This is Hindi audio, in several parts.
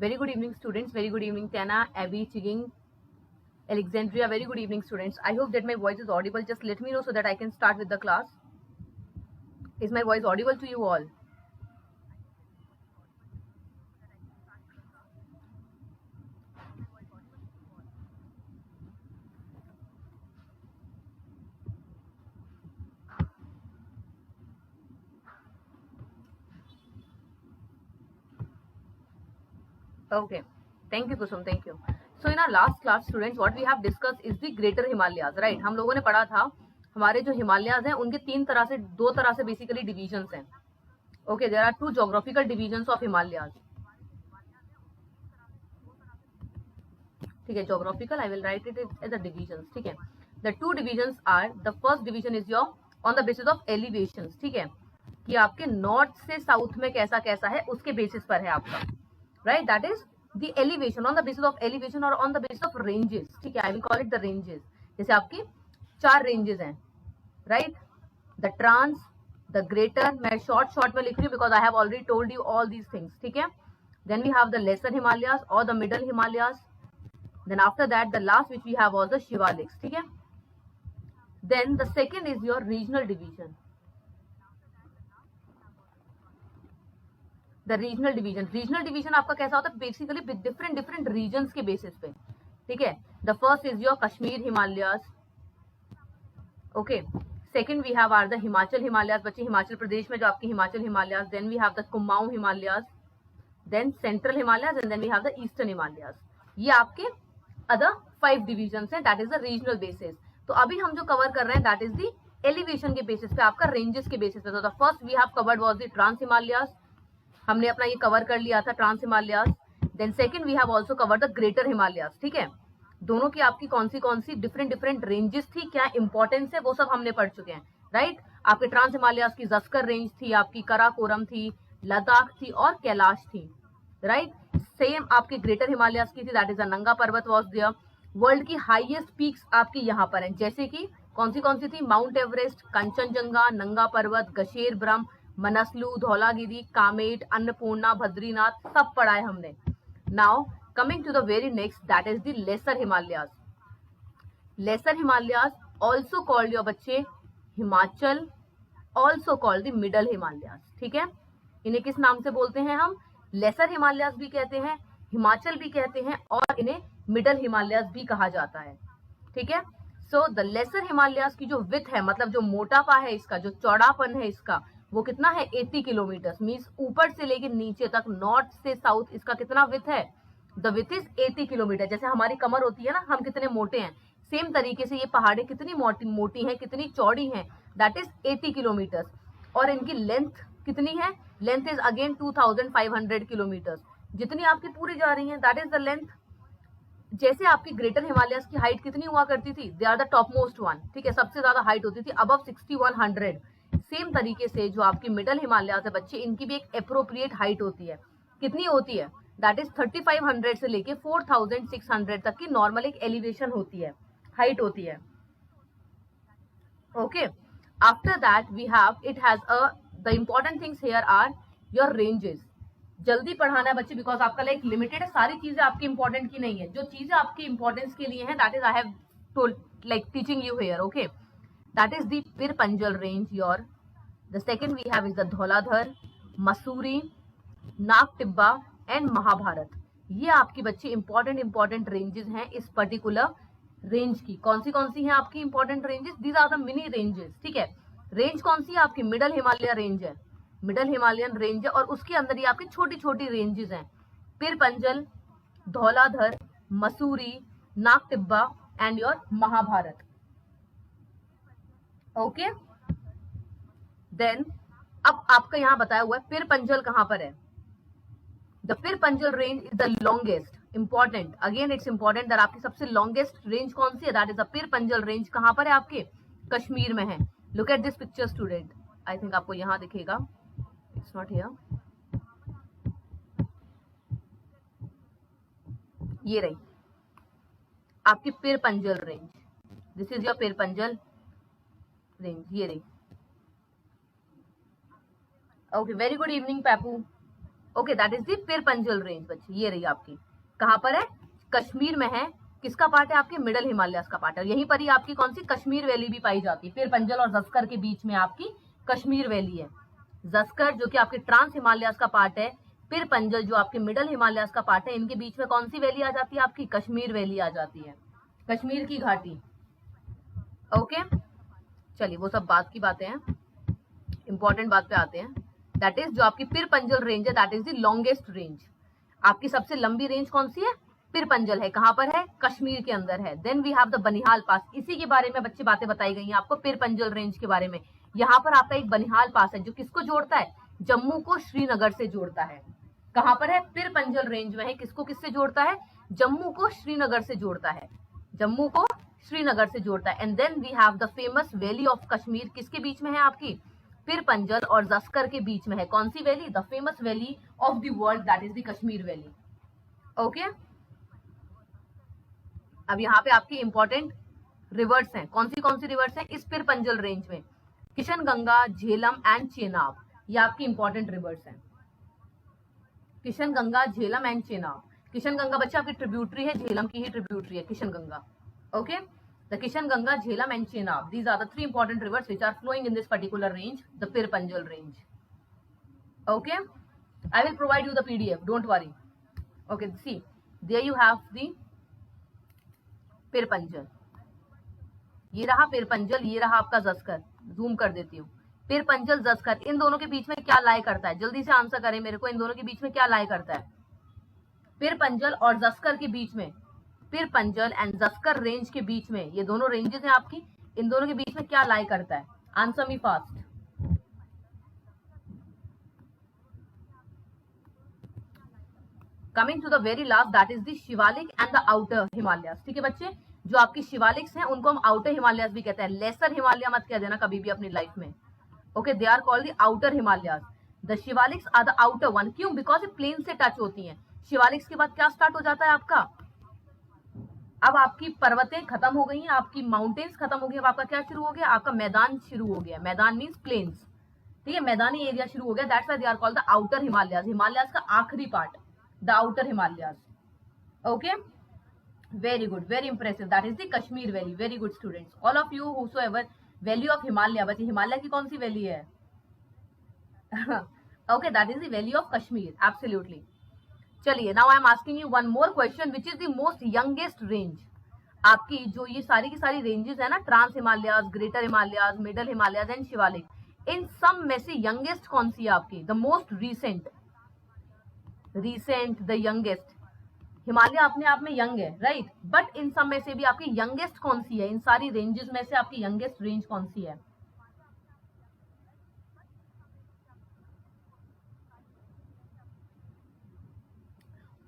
Very good evening, students. Very good evening, Tana, Abby, Chiging, Alexandria. Very good evening, students. I hope that my voice is audible. Just let me know so that I can start with the class. Is my voice audible to you all? Okay. Thank you, Kusum. Thank you. So in our last class, students, what we have discussed is the Greater Himalayas, right? हम लोगों ने पढ़ा था हमारे जो हिमालयाज हैं उनके दो तरह से बेसिकली डिविजन्स हैं. Okay, there are two geographical divisions of Himalayas. ठीक है, geographical, I will write it as a divisions. ठीक है, the two divisions are, the first division is your on the basis of elevations. ठीक है, कि आपके नॉर्थ से साउथ में कैसा कैसा है उसके बेसिस पर है आपका, right? That is the elevation, on the basis of elevation और on the basis of ranges. ठीक है, I will call it the ranges. जैसे आपकी 4 रेंजेस हैं, right? The trans, the greater, मैं शॉर्ट में लिख रही हूँ because I have already told you all these things. ठीक है, then we have the lesser Himalayas और the middle Himalayas. Then after that, the last which we have was the Shivaliks. ठीक है, then the second is your regional division. The regional division आपका कैसा होता है? बेसिकली डिफरेंट रीजन्स के बेसिस पे. ठीक है, the first is your Kashmir Himalayas. Okay, second we have are the Himachal Himalayas. बच्चे हिमाचल प्रदेश में जो आपके Himachal Himalayas. Then we have the Kumaon Himalayas. Then Central Himalayas and then we have the Eastern Himalayas. ये आपके अदर 5 डिविजन्स हैं. That is the regional basis. तो अभी हम जो कवर कर रहे हैं दैट इज द एलिवेशन के बेसिस पे, आपका रेंजेस के बेसिस पे. तो the first we have covered was the trans Himalayas. हमने अपना ये कवर कर लिया था trans Himalayas. Then second we have also covered the greater Himalayas. ठीक है, दोनों की आपकी कौन सी डिफरेंट रेंजेस थी, क्या इंपॉर्टेंस है, वो सब हमने पढ़ चुके हैं, राइट? आपके ट्रांस हिमालयास की जस्कर रेंज थी, आपकी कराकोरम थी, लद्दाख थी और कैलाश थी, राइट? सेम आपके ग्रेटर हिमालयास की थी, दैट इज नंगा पर्वत वाज देयर. वर्ल्ड की हाईएस्ट पीक्स आपकी यहाँ पर हैं, जैसे कि कौन सी थी? माउंट एवरेस्ट, कंचनजंगा, नंगा पर्वत, गशेर ब्रह्म, मनसलू, धौलागिरी, कामेट, अन्नपूर्णा, बद्रीनाथ, सब पढ़ा है हमने. Now coming to the very next, that is the lesser Himalayas. Lesser Himalayas also called your बच्चे Himachal, also called the middle Himalayas. ठीक है, इन्हें किस नाम से बोलते हैं हम? लेसर हिमालयास भी कहते हैं, हिमाचल भी कहते हैं और इन्हें मिडल हिमालयास भी कहा जाता है. ठीक है, सो द लेसर हिमालयास की जो विथ है, मतलब जो मोटापा है इसका, जो चौड़ापन है इसका, वो कितना है? 80 किलोमीटर. मीन्स ऊपर से लेकर नीचे तक, नॉर्थ से साउथ, इसका कितना विथ है? The with is 80 kilometre. जैसे हमारी कमर होती है ना, हम कितने मोटे हैं, सेम तरीके से ये पहाड़ें कितनी मोटी हैं, कितनी चौड़ी हैं, दैट इज 80 किलोमीटर. और इनकी लेंथ कितनी है? Length is again 2500 kilometre. जितनी आपकी पूरी जा रही है दैट इज द लेंथ. जैसे आपकी ग्रेटर हिमालयास की हाइट कितनी हुआ करती थी? They are the topmost one. ठीक है, सबसे ज्यादा हाइट होती थी अबव 6100. सेम तरीके से जो आपकी मिडल हिमालयास है बच्चे, इनकी भी एक अप्रोप्रिएट हाइट होती है. कितनी होती है? दैट इज 3500 से लेके 4600 तक की नॉर्मल एक एलिवेशन होती है, हाइट होती है. Okay, after that we have, it has a, the important things here are your ranges. जल्दी पढ़ाना है बच्चे बिकॉज आपका लाइक लिमिटेड है, सारी चीजें आपकी इंपॉर्टेंट की नहीं है. जो चीजें आपकी इंपॉर्टेंस के लिए हैं that is I have told like teaching you here. Okay, that is the Pir Panjal range your. The second we have is the Dhauladhar, Mussoorie, Nag Tibba and Mahabharat. ये आपकी बच्चे इंपॉर्टेंट रेंजेस हैं इस पर्टिकुलर रेंज की. कौन सी हैं आपकी important ranges? These are the mini ranges. ठीक है, रेंज कौन सी है आपकी? मिडल हिमालय रेंज है, मिडल हिमालयन रेंज है, और उसके अंदर ही आपकी छोटी रेंजेस हैं. Pir Panjal, Dhauladhar, Mussoorie, Nag Tibba and your Mahabharat. Okay, then अब आपका यहाँ बताया हुआ है पिर पंजल कहां पर है. The Pir Panjal range is the longest. Important, again it's important that आपकी सबसे लॉन्गेस्ट रेंज कौन सी है? That is the Pir Panjal range. कहां पर है आपके? कश्मीर में है. Look at this picture student, I think आपको यहां दिखेगा, इट्स नॉट हियर. ये रही आपकी Pir Panjal range. This is your Pir Panjal range, ये रही. Okay, very good evening Pappu. Okay, that is the Pir Panjal range बच्चे, ये रही आपकी, कहाँ पर है, कश्मीर में है, किसका पार्ट है आपके, मिडल हिमालयस का पार्ट है। यहीं पर ही आपकी कौन सी, कश्मीर वैली भी पाई जाती है। पिर पंजल और जस्कर के बीच में आपकी कश्मीर वैली है। जस्कर जो कि आपके ट्रांस हिमालयस का पार्ट है, पिर पंजल जो आपके मिडल हिमालयस का पार्ट है, इनके बीच में कौन सी वैली आ जाती है आपकी, कश्मीर वैली आ जाती है, कश्मीर की घाटी। ओके, चलिए वो सब बात की बातें हैं, इंपॉर्टेंट बात पे आते हैं। दैट इज जो आपकी पिर पंजल रेंज है, that is the longest range. आपकी सबसे लंबी रेंज कौन सी है, पिर पंजल है, कहां पर है, कश्मीर के अंदर है। Then we have the Banihal pass, इसी के बारे में बच्चे बातें बताई गई हैं आपको पिर पंजल रेंज के बारे में। यहाँ पर आपका एक बनिहाल पास है जो किसको जोड़ता है, जम्मू को श्रीनगर से जोड़ता है। कहां पर है, पिर पंजल रेंज में है, किसको किससे जोड़ता है, जम्मू को श्रीनगर से जोड़ता है, जम्मू को श्रीनगर से जोड़ता है। And then we have the famous valley of Kashmir, किसके बीच में है आपकी, पिर पंजल और जस्कर के बीच में है। कौन सी valley, the famous valley of the world, that is the Kashmir valley. Okay, अब यहाँ पे आपकी इंपॉर्टेंट रिवर्स हैं, कौन सी रिवर्स हैं इस पिर पंजल रेंज में, किशन गंगा, झेलम एंड चेनाब, ये आपकी इंपॉर्टेंट रिवर्स हैं। किशन गंगा, झेलम एंड चेनाब। किशन गंगा बच्चे आपकी ट्रिब्यूटरी है, झेलम की ही ट्रिब्यूटरी है Kishan Ganga. Okay, the Kishan Ganga, Jhelum and Chenab, these are the three important rivers which are flowing in this particular range, the Pir Panjal range. Okay, I will provide you the PDF, don't worry. Okay, see, there you have the Pir Panjal, ये रहा पिर पंजल, ये रहा आपका जस्कर, जूम कर देती हूँ। पिर पंजल जस्कर, इन दोनों के बीच में क्या लाई करता है, जल्दी से आंसर करें मेरे को, इन दोनों के बीच में क्या लाई करता है, पिर पंजल और जस्कर के बीच में, पिर पंजल एंड जस्कर रेंज के बीच में, ये दोनों रेंजेस हैं आपकी, इन दोनों के बीच में क्या लाई करता है, answer me fast. Coming to the very last, that is the Shivalik and the outer Himalayas. ठीक है बच्चे, जो आपकी शिवालिक्स हैं उनको हम आउटर हिमालयस भी कहते हैं, लेसर हिमालय मत कह देना कभी भी अपनी लाइफ में। Okay, they are called the outer Himalayas. The Shivaliks are the outer one, क्यों, बिकॉज ये प्लेन से टच होती हैं। शिवालिक्स के बाद क्या स्टार्ट हो जाता है आपका, अब आपकी पर्वतें खत्म हो गई हैं, आपकी माउंटेन्स खत्म हो गई, अब आपका क्या शुरू हो गया, आपका मैदान शुरू हो गया। मैदान मीन्स प्लेन्स, ठीक है, मैदानी एरिया शुरू हो गया, that's why they are called the outer Himalayas. Himalayas का आखिरी part, the outer Himalayas. Okay, very good, very impressive, that is the Kashmir valley. Very good students, all of you whosoever, valley of Himalaya, बच्चे हिमालय की कौन सी वैली है okay, that is the valley of Kashmir, absolutely. चलिए, now I am asking you one more question, which is the most youngest range. आपकी जो ये सारी की सारी रेंजेस है ना, trans Himalayas, greater Himalayas, middle Himalayas and Shivalik, इन सब में से यंगेस्ट कौन सी है आपकी, the most recent, the youngest. Himalaya अपने आप में यंग है, राइट, बट इन सब में से भी आपकी यंगेस्ट कौन सी है, इन सारी रेंजेस में से आपकी यंगेस्ट रेंज कौन सी है।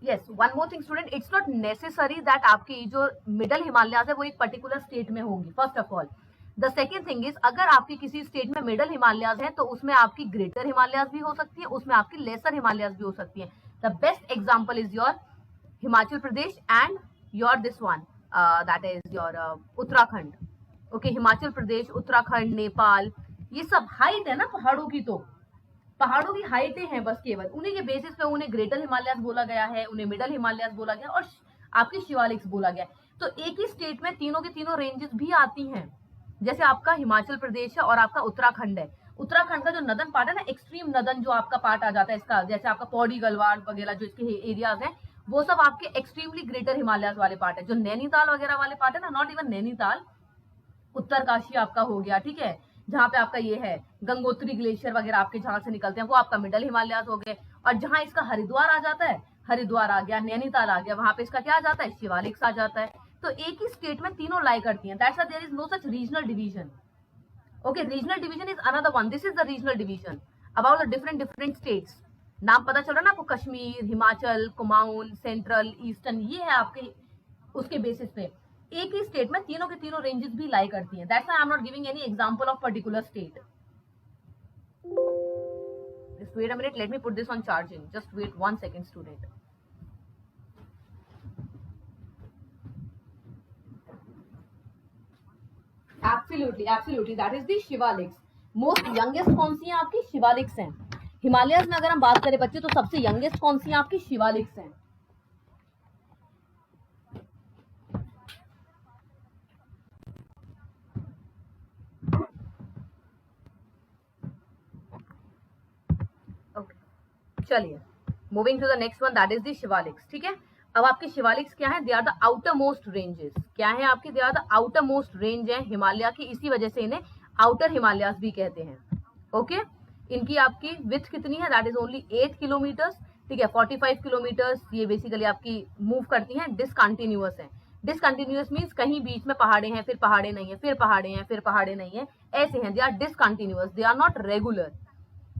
Yes, one more thing student, it's not necessary that आपकी जो मिडल हिमालयस है वो एक पर्टिकुलर स्टेट में होंगी, first of all. The second thing is, अगर आपकी किसी स्टेट में मिडल हिमालयस है तो उसमें आपकी ग्रेटर हिमालयस भी हो सकती है, उसमें आपकी लेसर हिमालयस भी हो सकती है। The best example is your Himachal Pradesh and your this one, that is your Uttarakhand. Okay, Himachal Pradesh, Uttarakhand, Nepal, ये सब हाइट है ना पहाड़ों की, तो पहाड़ों की हाइटें हैं बस, केवल उन्हीं के बेसिस पे उन्हें ग्रेटर हिमालयस बोला गया है, उन्हें मिडल हिमालयस बोला गया और आपके शिवालिक्स बोला गया। तो एक ही स्टेट में तीनों की तीनों रेंजेस भी आती हैं, जैसे आपका हिमाचल प्रदेश है और आपका उत्तराखंड है। उत्तराखंड का जो नदन पार्ट है ना, एक्सट्रीम नदन जो आपका पार्ट आ जाता है इसका, जैसे आपका पौड़ी गढ़वाल वगैरह जो इसके एरियाज हैं, वो सब आपके एक्सट्रीमली ग्रेटर हिमालयस वाले पार्ट है। जो नैनीताल वगैरह वाले पार्ट है ना, नॉट इवन नैनीताल, उत्तरकाशी आपका हो गया, ठीक है, जहाँ पे आपका ये है गंगोत्री ग्लेशियर वगैरह आपके जहां से निकलते हैं, वो आपका मिडल हिमालयस हो गए। और जहां इसका हरिद्वार आ जाता है, हरिद्वार आ गया, नैनीताल आ गया, वहां पे इसका क्या आ जाता है, शिवालिक्स आ जाता है। तो एक ही स्टेट में तीनों लाई करती हैं, that's why there is no such regional division. Okay, regional division is another one, this is the regional division about the different states. नाम पता चल रहा है ना आपको, कश्मीर, हिमाचल, कुमाऊन, सेंट्रल, ईस्टर्न, ये है आपके उसके बेसिस पे। एक ही स्टेट में तीनों के तीनों रेंजेस भी लाई करती हैं, that's why I am not giving any example of particular state. Just wait a minute, let me put this on charging, just wait 1 second student. Absolutely, that is the Shivaliks. Most youngest कौन सी है आपकी, शिवालिक्स हैं। हिमालयस में अगर हम बात करें बच्चे तो सबसे यंगेस्ट कौन सी है आपकी? शिवालिक्स हैं। चलिए moving to the next one, that is the Shivaliks. ठीक है, अब आपके शिवालिक्स क्या है? They are the outer most ranges. क्या है आपके? They are the outer most range है हिमालय की, इसी वजह से इन्हें आउटर हिमालयास भी कहते हैं। ओके, इनकी आपकी विथ कितनी है? That is only 8 kilometres. ठीक है, 45 किलोमीटर्स ये बेसिकली आपकी मूव करती हैं, डिसकंटिन्यूअस है। डिसकंटिन्यूअस मीन्स कहीं बीच में पहाड़े हैं, फिर पहाड़े नहीं है, फिर पहाड़े हैं, फिर पहाड़े नहीं है, ऐसे हैं। They are discontinuous, they are not regular.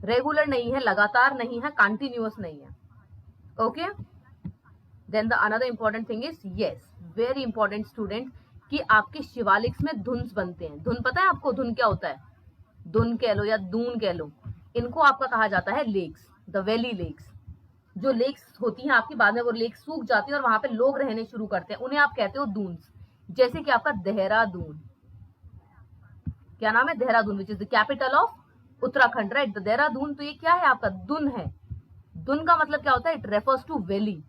Regular नहीं है, लगातार नहीं है, कंटिन्यूअस नहीं है। Okay, then the another important thing is, yes very important student, कि आपके शिवालिक्स में धुंस बनते हैं। धुन पता है आपको? धुन क्या होता है? धुन कह लो या दून कह लो, इनको आपका कहा जाता है लेक्स, द वैली लेक्स। जो लेक्स होती हैं आपकी, बाद में वो लेक्स सूख जाती है और वहां पे लोग रहने शुरू करते हैं, उन्हें आप कहते हो दून्स। जैसे कि आपका देहरादून, क्या नाम है? देहरादून, विच is the capital of Uttarakhand, right? The Dehradun, तो ये क्या है आपका? दुन है। दुन का मतलब क्या होता है? It refers to valley,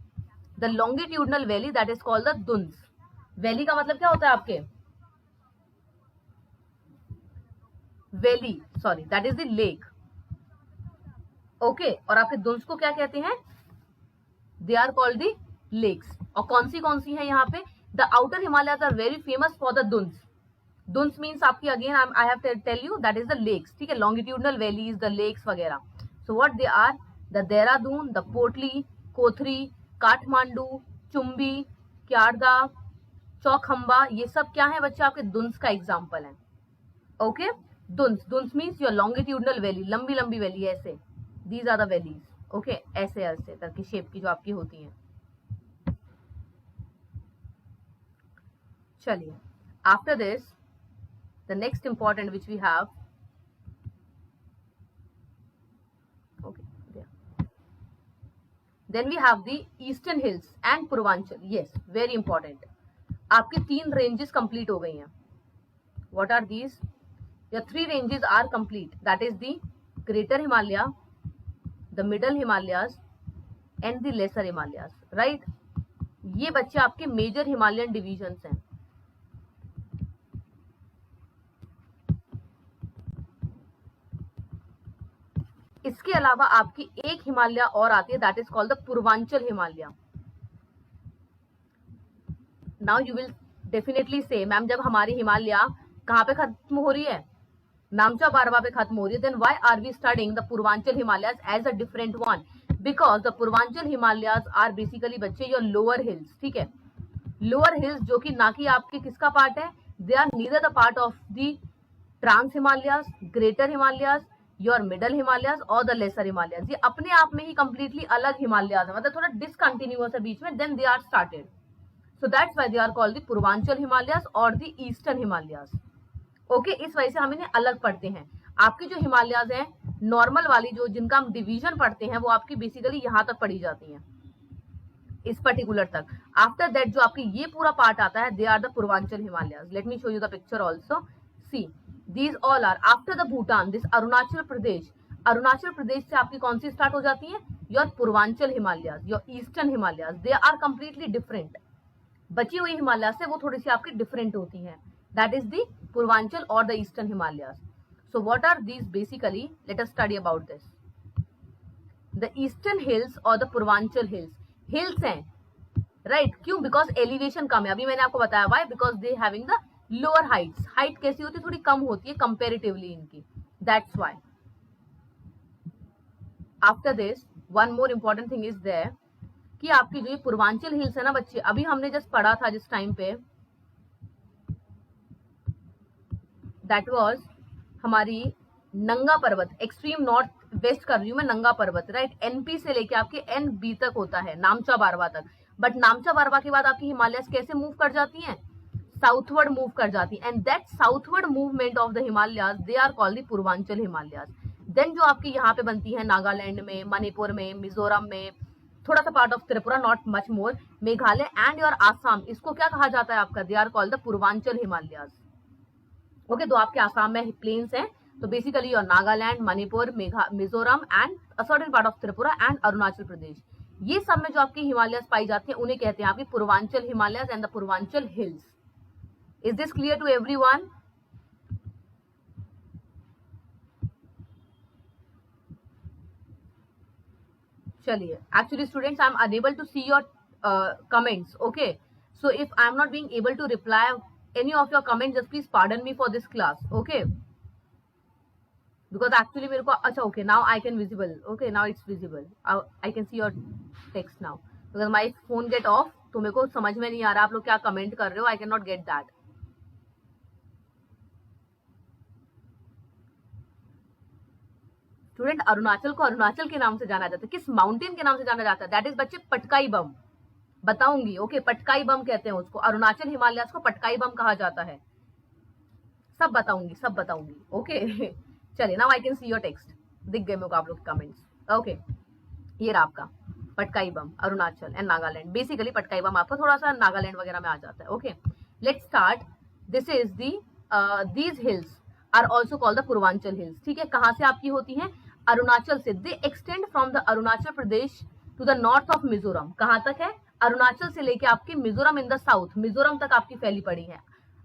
the longitudinal valley, that is called the duns. Valley का मतलब क्या होता है आपके? Valley, sorry, that is the lake. Okay, और आपके दुन्स को क्या कहते हैं? They are called the lakes. और कौन सी है यहाँ पे? The outer Himalayas are very famous for the duns. Duns means आपकी, again I have tell you, that is the lakes. ठीक है, लॉन्गिट्यूडनल वैलीज, द लेक्स वगैरह। So what they are? The Dehradun, the Potli, Kothri, Kathmandu, Chumbi, Kyarda, Chaukhamba, ये सब क्या है बच्चे? आपके दुन्स का एग्जाम्पल है। Okay, duns, duns means your longitudinal valley, लंबी लंबी वैली, ऐसे, these are the valleys. Okay, ऐसे ऐसे करके शेप की जो आपकी होती हैं। चलिए, after this the next important which we have, okay, there. Then we have the eastern hills and Purvanchal. Yes, very important. आपकी 3 ranges complete हो गई हैं. What are these? Your 3 ranges are complete. That is the Greater Himalaya, the Middle Himalayas and the Lesser Himalayas. Right? ये बच्चे आपके major Himalayan divisions हैं. इसके अलावा आपकी एक हिमालय और आती है, that is called the Purvanchal Himalaya. Now you will definitely से, मैम जब हमारी हिमालय कहाँ पे खत्म हो रही है? नामचा बारवा पे खत्म हो रही है, then why are we studying the Purvanchal Himalayas as a different one? Because the Purvanchal Himalayas are basically बच्चे योर लोअर हिल्स। ठीक है, लोअर हिल्स जो कि ना कि आपके किसका पार्ट है? They are neither the part of the trans Himalayas, greater Himalayas, your middle Himalayas और द लेसर हिमालयस। ये अपने आप में ही कंप्लीटली अलग हिमालयस है, मतलब थोड़ा डिसकंटिन्यूअस है बीच में, then they are started. So that's why they are called the Purvanchal Himalayas और द ईस्टर्न हिमालयस। ओके, इस वजह से हम इन्हें अलग पढ़ते हैं। आपकी जो हिमालयस है नॉर्मल वाली, जो जिनका हम डिवीजन पढ़ते हैं, वो आपकी बेसिकली यहाँ तक पढ़ी जाती है, इस पर्टिकुलर तक। आफ्टर दैट जो आपकी ये पूरा पार्ट आता है, they are the Purvanchal Himalayas. Let me show you the picture also. See, these all are after the Bhutan, this Arunachal Pradesh. Arunachal Pradesh से आपकी कौन सी स्टार्ट हो जाती है? Your Purvanchal Himalayas, your eastern Himalayas. They are completely different. बची हुई हिमालय से वो थोड़ी सी आपकी डिफरेंट होती हैं, दैट इज द पूर्वांचल और the eastern Himalayas. So what are these basically? Let us study about this. The eastern hills और द पूर्वांचल हिल्स, हिल्स हैं, राइट? क्यों? बिकॉज एलिवेशन कम है। अभी मैंने आपको बताया why, because they having the lower heights. Heights कैसी होती है? थोड़ी कम होती है कंपेरेटिवली इनकी, that's why. After this one more important thing is there, कि आपकी जो ये पूर्वांचल हिल्स है ना बच्चे, अभी हमने जस्ट पढ़ा था जिस टाइम पे, दैट वाज हमारी नंगा पर्वत, एक्सट्रीम नॉर्थ वेस्ट कर रही हूँ मैं, नंगा पर्वत, राइट? एनपी से लेके आपके एनबी तक होता है, नामचा बारवा तक। बट नामचा बारवा के बाद आपकी हिमालयस कैसे मूव कर जाती हैं? साउथवर्ड मूव कर जाती है, and that southward movement of the Himalayas they are called the Purvanchal Himalayas. Then जो आपकी यहाँ पे बनती है नागालैंड में, मणिपुर में, मिजोरम में, थोड़ा सा part of Tripura, not much more, Meghalaya and your Assam, इसको क्या कहा जाता है आपका? They are called the Purvanchal Himalayas. Okay, तो आपके आसाम में प्लेन्स हैं, तो basically your Nagaland, Manipur, Mizoram and a certain part of Tripura and Arunachal Pradesh, ये सब में जो आपकी हिमालयस पाई जाती है उन्हें कहते हैं आपकी Purvanchal Himalayas and the Purvanchal hills. Is this clear to everyone? चलिए, actually students I am unable to see your comments, okay, so if I am not being able to reply any of your comments, just please pardon me for this class, okay, because actually मेरे को, अच्छा okay, now I can visible, okay, now it's visible, I can see your text now, because my phone gate of, तो मेरे को समझ में नहीं आ रहा आप लोग क्या कमेंट कर रहे हो, I can not get that. Student, Arunachal को अरुणाचल के नाम से जाना जाता है, किस माउंटेन के नाम से जाना जाता है? दैट इज बच्चे पटकाई बम, बताऊंगी, ओके, पटकाई बम कहते हैं उसको, अरुणाचल हिमालय को पटकाई बम कहा जाता है, सब बताऊंगी, सब बताऊंगी, ओके। चलिए, now I can see your text, दिख गए मेरे को आप लोग के कमेंट्स, ओके, ये रहा आपका पटकाई बम, अरुणाचल एंड नागालैंड, बेसिकली पटकाई बम आपको थोड़ा सा नागालैंड वगैरह में आ जाता है, okay. Let's start, this is these hills are also called the Purvanchal hills, ठीक है, कहाँ से आपकी होती है? अरुणाचल से, they extend from the Arunachal Pradesh to the north of Mizoram, कहाँ तक है? अरुणाचल से लेके आपकी Mizoram in the south, Mizoram तक आपकी फैली पड़ी है।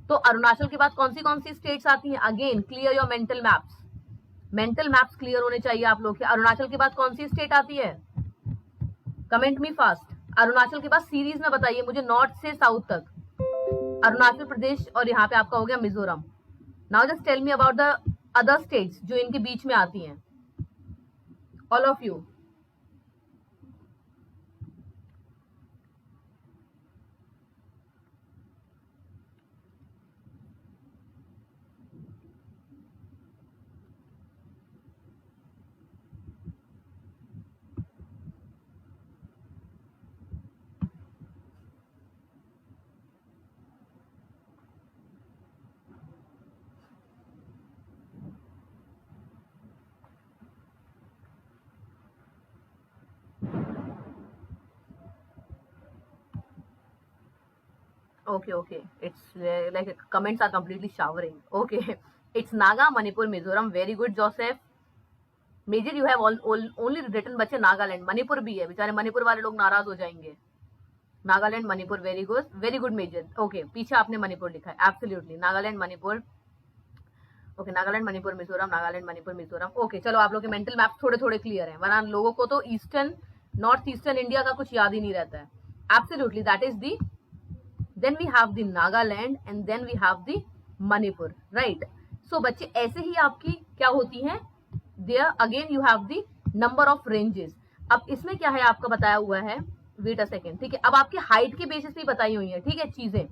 तो अरुणाचल के बाद कौन सी स्टेट्स आती हैं? Again clear your mental maps, mental maps clear होने चाहिए आप लोग के। अरुणाचल के बाद कौन सी स्टेट आती है? Comment me fast. अरुणाचल के बाद सीरीज में बताइए मुझे, नॉर्थ से साउथ तक, अरुणाचल प्रदेश और यहाँ पे आपका हो गया Mizoram. Now just tell me about the other states जो इनके बीच में आती हैं, all of you. Okay, it's like comments are completely showering. Okay, it's Naga, Manipur, Mizoram. Very good, Joseph. Major, you have only written बच्चे नागालैंड, मणिपुर भी है, बेचारे मणिपुर वाले लोग नाराज हो जाएंगे। Nagaland, Manipur, very good major. Okay, पीछे आपने मणिपुर लिखा है, absolutely, Nagaland, Manipur, okay, Nagaland, Manipur, Mizoram, Nagaland, Manipur, Mizoram. Okay, चलो आप लोग के मेंटल मैप थोड़े क्लियर है, वरना लोगों को तो ईस्टर्न, नॉर्थ ईस्टर्न इंडिया का कुछ याद ही नहीं रहता है। Absolutely, that is the, then we have the Nagaland and then we have the Manipur, right? So बच्चे ऐसे ही आपकी क्या होती हैं, there again you have the number of ranges। अब इसमें क्या है आपका बताया हुआ है, wait a second, ठीक है, अब आपकी हाइट के बेसिस पे बताई हुई है, ठीक है, चीजें।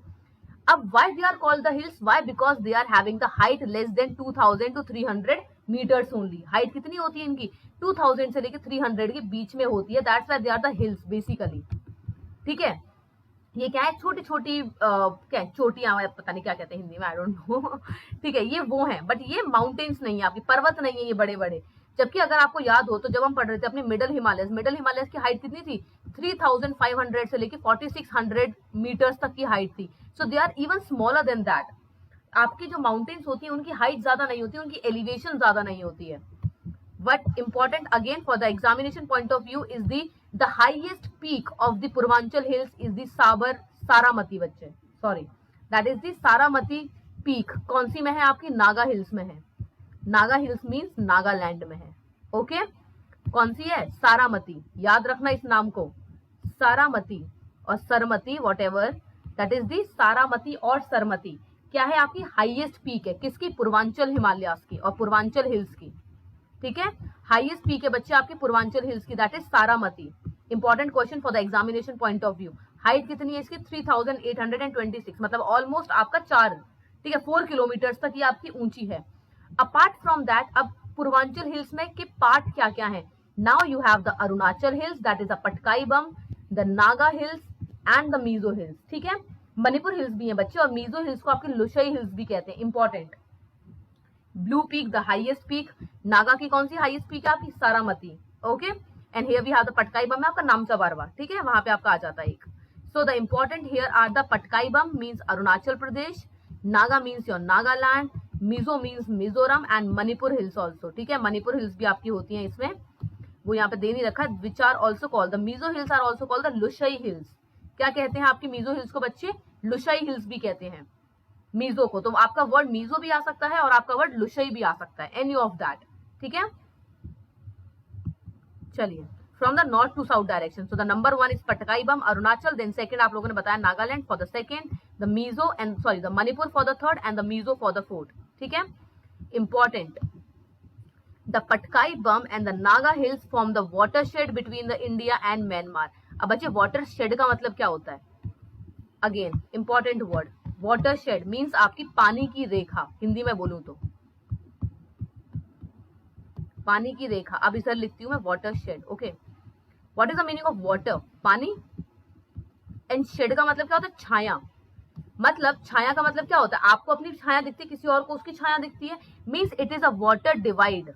अब why they are called the hills? Why? Because they are having the height less than 2000 to 300 meters only। Height कितनी होती है इनकी? 2000 से लेके 300 के बीच में होती है, that's why they are the hills basically, ठीक है। ये क्या है, छोटी छोटी क्या है, चोटियां, पता नहीं क्या कहते हैं हिंदी में, आई डोंट नो, ठीक है, ये वो है, बट ये माउंटेन्स नहीं है आपकी, पर्वत नहीं है ये बड़े बड़े। जबकि अगर आपको याद हो तो जब हम पढ़ रहे थे अपने मिडल हिमालयस की हाइट कितनी थी? 3500 से लेके 4600 मीटर्स तक की हाइट थी। So they are even smaller than that. आपकी जो माउंटेन्स होती है उनकी हाइट ज्यादा नहीं होती, उनकी एलिवेशन ज्यादा नहीं होती है। But important again for the examination point of view is the highest peak of the Purvanchal hills is the Saramati बच्चे, sorry, that is the Saramati peak। कौन सी में है आपकी? नागा हिल्स में है। नागा हिल्स मीन्स नागालैंड में है, ओके। कौन सी है? सारामती, याद रखना इस नाम को, सारामती और Sarmati, whatever, that is the Saramati और सरमती। क्या है आपकी? हाईएस्ट पीक है, किसकी? पूर्वांचल हिमालयास की और पूर्वांचल हिल्स की, ठीक है। हाईएस्ट पीक है बच्चे आपके पूर्वांचल हिल्स की, that is Saramati. Important question for the examination point of view. Height कितनी है इसकी? 3826, मतलब ऑलमोस्ट आपका 4, ठीक है, 4 किलोमीटर तक ये आपकी ऊंची है। अपार्ट फ्रॉम दैट, अब पूर्वांचल हिल्स में के पार्ट क्या क्या है? Now you have the Arunachal hills, that is the Patkai Bum, the Naga hills and the Mizo hills, ठीक है। मणिपुर हिल्स भी है बच्चे, और मीजो हिल्स को आपके लुशई हिल्स भी कहते हैं, important. Blue peak the highest peak, Naga की कौन सी हाईएस्ट पीक है आपकी? Saramati, okay. And here we have the Patkai Bum, आपका नामचा बारवा, ठीक है, वहां पे आपका आ जाता है एक। So the important here are the Patkai Bum means Arunachal Pradesh, Naga means your Nagaland, Mizo means Mizoram and Manipur hills also, ठीक है, मणिपुर हिल्स भी आपकी होती हैं इसमें, वो यहाँ पे दे नहीं रखा है, which are also called the Mizo hills are also called the Lushai hills. क्या कहते हैं आपकी मीजो हिल्स को बच्चे? लुशई हिल्स भी कहते हैं मीजो को। तो आपका वर्ड मीजो भी आ सकता है और आपका वर्ड लुशई भी आ सकता है, एनी ऑफ दैट, ठीक है। चलिए, from the north to south direction, so the number 1 is Patkai Bum Arunachal, then second आप लोगों ने बताया Nagaland for the second, the Mizo and sorry the Manipur for the third and the Mizo for the fourth, ठीक है। Important, the Patkai Bum and the Naga hills form the watershed between the India and Myanmar. अब बच्चे वाटरशेड का मतलब क्या होता है? Again important word, watershed means आपकी पानी की रेखा, हिंदी में बोलूं तो पानी की रेखा। अब इधर लिखती हूं मैं watershed, okay. What is the meaning of water? पानी, एंड शेड का मतलब क्या होता है? छाया। मतलब छाया का मतलब क्या होता है? आपको अपनी छाया दिखती है, किसी और को उसकी छाया दिखती है, means it is a water divide.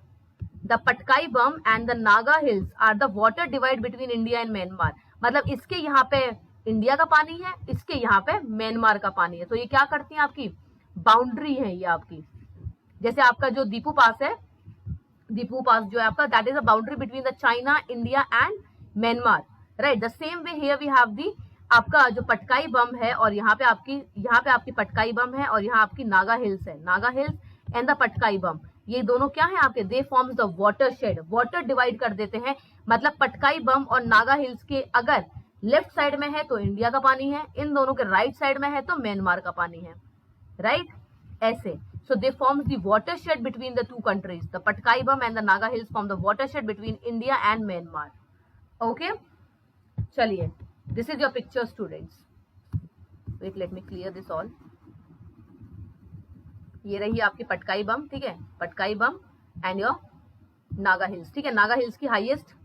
The Patkai Bum and the Naga hills are the water divide between India and Myanmar. मतलब इसके यहाँ पे इंडिया का पानी है, इसके यहाँ पे म्यांमार का पानी है, तो ये क्या करती है? आपकी बाउंड्री है ये आपकी। जैसे आपका जो दीपू पास है, दीपू पास जो है आपका, that is a boundary between the China, India and Myanmar, right. The same way here we have the आपका जो पटकाई बम है, और यहाँ पे आपकी पटकाई बम है, और यहाँ आपकी नागा हिल्स है, Naga hills and the Patkai Bum, ये दोनों क्या है आपके? They forms the watershed, water divide कर देते हैं। मतलब पटकाई बम और नागा हिल्स के अगर लेफ्ट साइड में है तो इंडिया का पानी है, इन दोनों के राइट साइड में है तो म्यांमार का पानी है, राइट, ऐसे। So they forms the watershed between the two countries. The Patkai Bum and the Naga Hills form the watershed between India and Myanmar. Okay? चलिए, this is your picture, students. Wait, let me clear this all. ये रही आपकी पटकाई बम, ठीक है, Patkai Bum and your Naga hills, ठीक है। नागा हिल्स की हाईएस्ट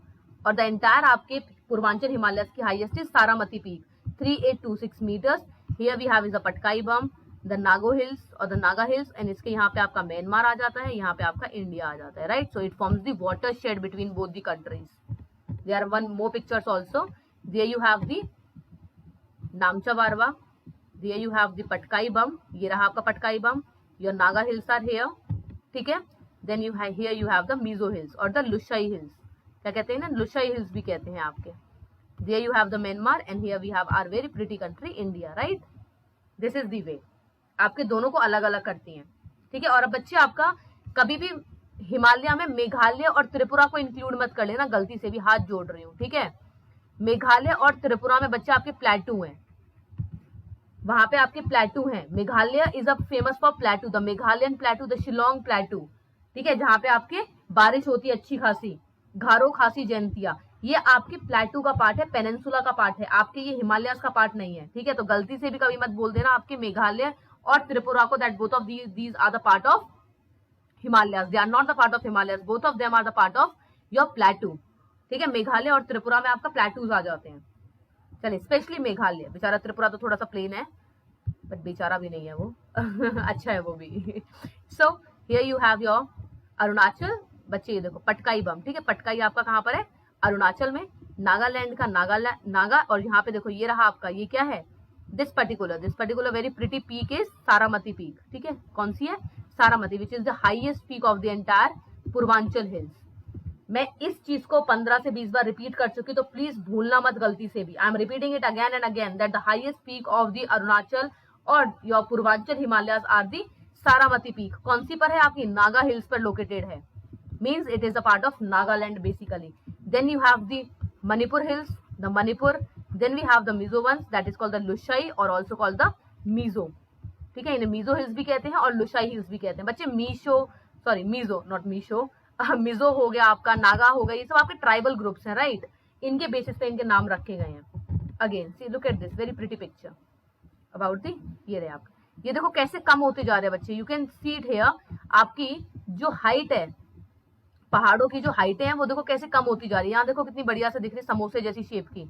और द एंटायर आपके पूर्वांचल हिमालय की highest is Saramati peak 3826 metres. Here we have is the Patkai Bum, the Naga hills और द नागा हिल्स, एंड इसके यहाँ पे आपका म्यांमार आ जाता है, यहाँ पे आपका इंडिया आ जाता है, right. So it forms the watershed between both the countries. There are one more pictures also. There you have the Namcha Barwa, there you have the Patkai Bum, ये रहा आपका Patkai Bum, your Naga hills are here, ठीक है। Then you have here you have the Mizo hills और द लुशई हिल्स, क्या कहते हैं ना, लुशई हिल्स भी कहते हैं आपके। There you have the Myanmar and here we have our very pretty country India, right. This is the way, आपके दोनों को अलग अलग करती हैं, ठीक है। और अब बच्चे आपका कभी भी हिमालय में मेघालय और त्रिपुरा को इंक्लूड मत कर लेना, गलती से भी, हाथ जोड़ रही हूँ, ठीक है। मेघालय और त्रिपुरा में बच्चे आपके प्लेटू हैं, वहां पे आपके प्लेटू हैं। Meghalaya is a famous for प्लेटू, the Meghalayan प्लेटू, the Shillong प्लेटू, ठीक है, जहाँ पे आपके बारिश होती है अच्छी खासी, घारो खासी जयंतिया, ये आपकी प्लेटू का पार्ट है, पेनिनसुला का पार्ट है, आपके ये हिमालयस का पार्ट नहीं है, ठीक है। तो गलती से भी कभी मत बोल देना आपके मेघालय और त्रिपुरा को that both of these are the part of Himalayas, they are not the part of Himalayas, both of them are the part of your plateau, ठीक है। मेघालय और त्रिपुरा में आपका प्लेटूज आ जाते हैं। चलिए, स्पेशली मेघालय, बेचारा त्रिपुरा तो थोड़ा सा प्लेन है, बट बेचारा भी नहीं है वो अच्छा है वो भी। So here you have your Arunachal, बच्चे ये देखो पटकाई बम, ठीक है, पटकाई आपका कहाँ पर है? अरुणाचल में। नागालैंड का नागा, और यहाँ पे देखो ये रहा आपका, ये क्या है? This particular very pretty peak is Saramati peak, ठीक है। कौन सी है? सारामती, विच is the highest peak of the entire Purvanchal hills. मैं इस चीज को 15 से 20 बार रिपीट कर चुकी, तो प्लीज भूलना मत गलती से भी। I am repeating it again and again that the highest peak of the Arunachal और your Purvanchal Himalayas are the Saramati peak. कौन सी पर है? आपकी नागा हिल्स पर लोकेटेड है, means it is a part of Nagaland basically. Then you have the Manipur hills, the Manipur, then we have the Mizo ones that is called the Lushai और ऑल्सो कॉल्ड द मीजो, ठीक है। इन्हें मीजो हिल्स भी कहते हैं और लुशई हिल्स भी कहते हैं बच्चे। मीजो नॉट मीशो, मिजो हो गया आपका, नागा हो गया, ये सब आपके ट्राइबल ग्रुप्स हैं, राइट। इनके बेसिस पे इनके नाम रखे गए हैं। Again see look at this very pretty picture about the, ये रहे आपके, ये देखो कैसे कम होते जा रहे हैं बच्चे। You can see it here, आपकी जो हाइट है, पहाड़ों की जो हाइटें हैं वो देखो कैसे कम होती जा रही है। यहाँ देखो कितनी बढ़िया से दिख रही है, समोसे जैसी शेप की,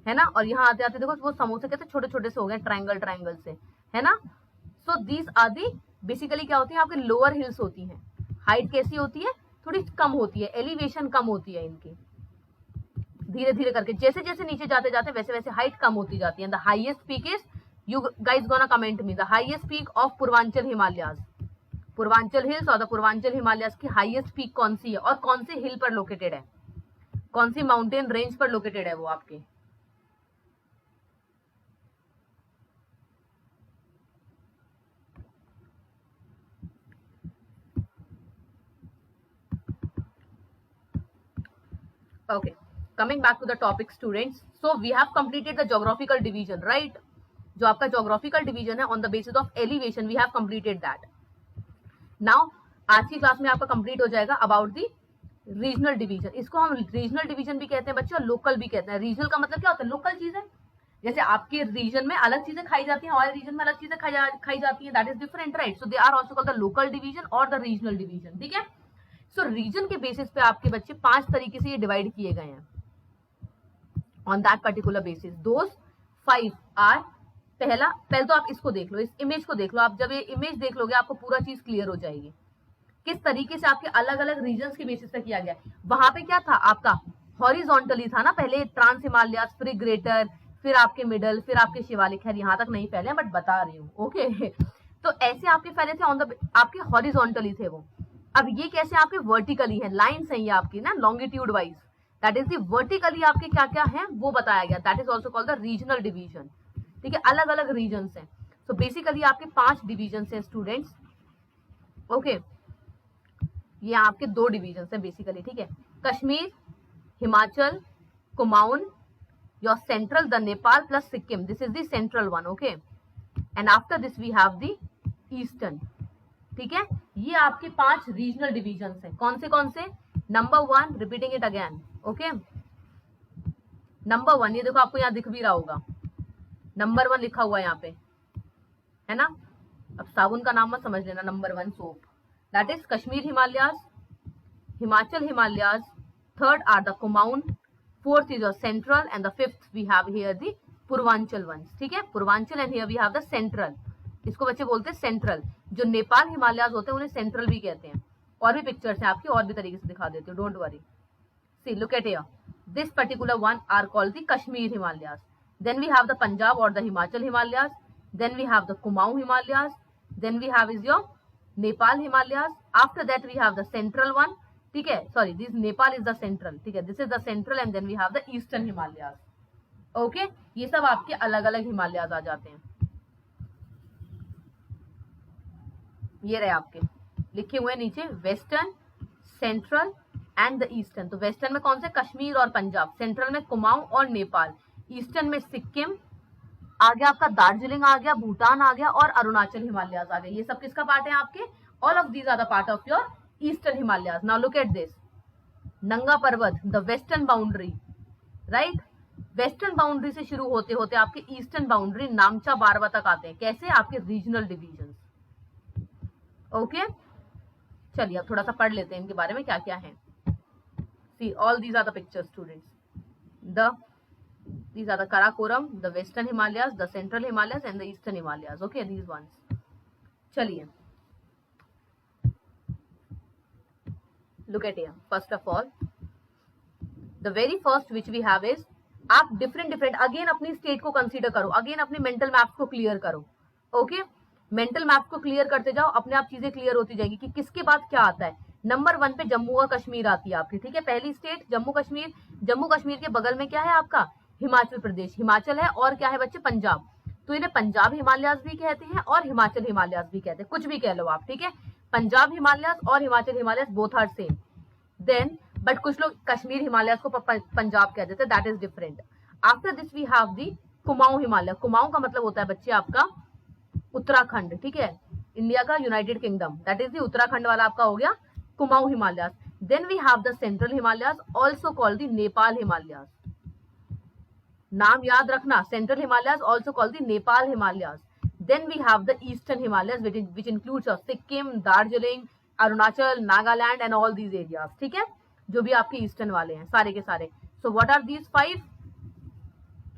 है ना। और यहाँ आते आते देखो वो समोसे कैसे छोटे छोटे से हो गए, ट्रायंगल से, है ना। So these are the basically क्या होती है, आपकी लोअर हिल्स होती हैं। हाइट कैसी होती है? थोड़ी कम होती है, एलिवेशन कम होती है इनकी, धीरे धीरे करके जैसे जैसे नीचे जाते जाते वैसे वैसे हाइट कम होती जाती है। The highest peak is, you guys gonna comment me, the highest peak of Purvanchal Himalayas, Purvanchal hills और द पूर्वांचल हिमालयस की हाईएस्ट पीक कौन सी है और कौन से हिल पर लोकेटेड है, कौन सी माउंटेन रेंज पर लोकेटेड है वो आपके? Okay, coming back to the topic students, so we have completed the geographical division, right? जो आपका geographical division है on the basis of elevation, we have completed that. Now आज की क्लास में आपका कंप्लीट हो जाएगा अबाउट दी रीजनल डिवीजन. इसको हम रीजनल डिवीजन भी कहते हैं बच्चों और लोकल भी कहते हैं. रीजनल का मतलब क्या होता है? लोकल चीज है. जैसे आपके रीजन में अलग चीजें खाई जाती हैं, हमारे रीजन में अलग चीजें खाई जाती हैं, that is different, right? So they are also called the local division और द रीजनल डिवीजन. ठीक है. सो रीजन के बेसिस पे आपके बच्चे 5 तरीके से ये डिवाइड किए गए हैं on that particular basis. Those 5 are, पहले तो आप इसको देख लो, इस इमेज को देख लो. आप जब ये इमेज देख लोगे आपको पूरा चीज क्लियर हो जाएगी किस तरीके से आपके अलग अलग रीजन्स के बेसिस पे किया गया. वहां पे क्या था आपका? हॉरिजॉन्टली था ना पहले, ट्रांस हिमालयास, फिर ग्रेटर, फिर आपके मिडल, फिर आपके शिवालिक. खैर यहाँ तक नहीं फैले बट बता रही हूँ. ओके तो ऐसे आपके फैले थे ऑन द, आपके हॉरिजॉन्टली थे वो. अब ये कैसे आपके वर्टिकली है, लाइन्स है ये आपकी ना longitude wise. That is the vertically आपके क्या क्या है वो बताया गया. That is also called the regional division. ठीक है, अलग अलग रीजन्स हैं. सो बेसिकली आपके 5 डिवीजन हैं स्टूडेंट्स. ओके ये आपके 2 डिवीजन हैं बेसिकली. ठीक है, Kashmir, Himachal, Kumaon, your central, the Nepal plus Sikkim. This is the central one. Okay and after this we have the eastern. ठीक है, ये आपके 5 रीजनल डिवीजन हैं. कौन से? Number 1, repeating it again. Okay number 1, ये देखो आपको यहाँ दिख भी रहा होगा, नंबर 1 लिखा हुआ है यहाँ पे, है ना? अब साबुन का नाम मत समझ लेना. नंबर 1 सोप, that is Kashmir Himalayas, Himachal Himalayas. Third are the Kumaon, fourth is your central and the fifth we have here the Purvanchal ones. ठीक है, Purvanchal and here we have the central. इसको बच्चे बोलते हैं सेंट्रल. जो नेपाल हिमालयास होते हैं उन्हें सेंट्रल भी कहते हैं. और भी पिक्चर्स हैं आपकी, और भी तरीके से दिखा देती हूँ, don't worry. See look at here, this particular one are called the Kashmir Himalayas. Then we have the Punjab or the Himachal Himalayas. Then we have the Kumaon Himalayas. Then we have is your Nepal Himalayas. After that we have the central one. ठीक है, sorry, this Nepal is the central. ठीक है, this is the central and then we have the eastern Himalayas. Okay, ये सब आपके अलग अलग हिमालयाज आ जाते हैं. ये रहे आपके लिखे हुए नीचे western, central and the eastern. तो वेस्टर्न में कौन से? कश्मीर और पंजाब. सेंट्रल में कुमाऊं और नेपाल. ईस्टर्न में सिक्किम आ गया, आपका दार्जिलिंग आ गया, भूटान आ गया और अरुणाचल हिमालयाज आ गए. ये सब किसका पार्ट है आपके? All of these are the part of your eastern Himalayas. Now look at this, Nanga Parbat, the western boundary, right? Western boundary से शुरू होते होते आपके ईस्टर्न बाउंड्री नामचा बारवा तक आते हैं. कैसे? आपके रीजनल डिवीजन. ओके चलिए अब थोड़ा सा पढ़ लेते हैं इनके बारे में क्या क्या है. See all these are the pictures students. These are the Karakoram, the Western Himalayas, the Central Himalayas and the Eastern Himalayas. Okay, these ones. चलिए, look at here. First of all, the very first which we have is, आप different again अपनी स्टेट को कंसीडर करो, अगेन अपने मेंटल मैप्स को क्लियर करो. ओके मेंटल मैप्स को क्लियर करते जाओ, अपने आप चीजें क्लियर होती जाएगी कि किसके बाद क्या आता है. नंबर 1 पे जम्मू और कश्मीर आती है आपकी. ठीक है, पहली स्टेट जम्मू कश्मीर. जम्मू कश्मीर के बगल में क्या है आपका? हिमाचल प्रदेश. हिमाचल है और क्या है बच्चे? पंजाब. तो इन्हें पंजाब हिमालयास भी कहते हैं और हिमाचल हिमालयास भी कहते हैं, कुछ भी कह लो आप. ठीक है, पंजाब हिमालयास और Himachal Himalayas both are same. Then but कुछ लोग कश्मीर हिमालयास को पंजाब कह देते हैं, that is different. After this we have the Kumaon Himalaya. Kumaon का मतलब होता है बच्चे आपका उत्तराखंड. ठीक है, इंडिया का united kingdom, that is the Uttarakhand वाला आपका हो गया Kumaon Himalayas. Then we have the central Himalayas, also called the Nepal Himalayas. नाम याद रखना, central Himalayas also called the Nepal Himalayas. Then we have the eastern Himalayas which includes Sikkim, Darjeeling, Arunachal, Nagaland and all these areas. ठीक है, जो भी आपके ईस्टर्न वाले हैं सारे के सारे. So what are these 5?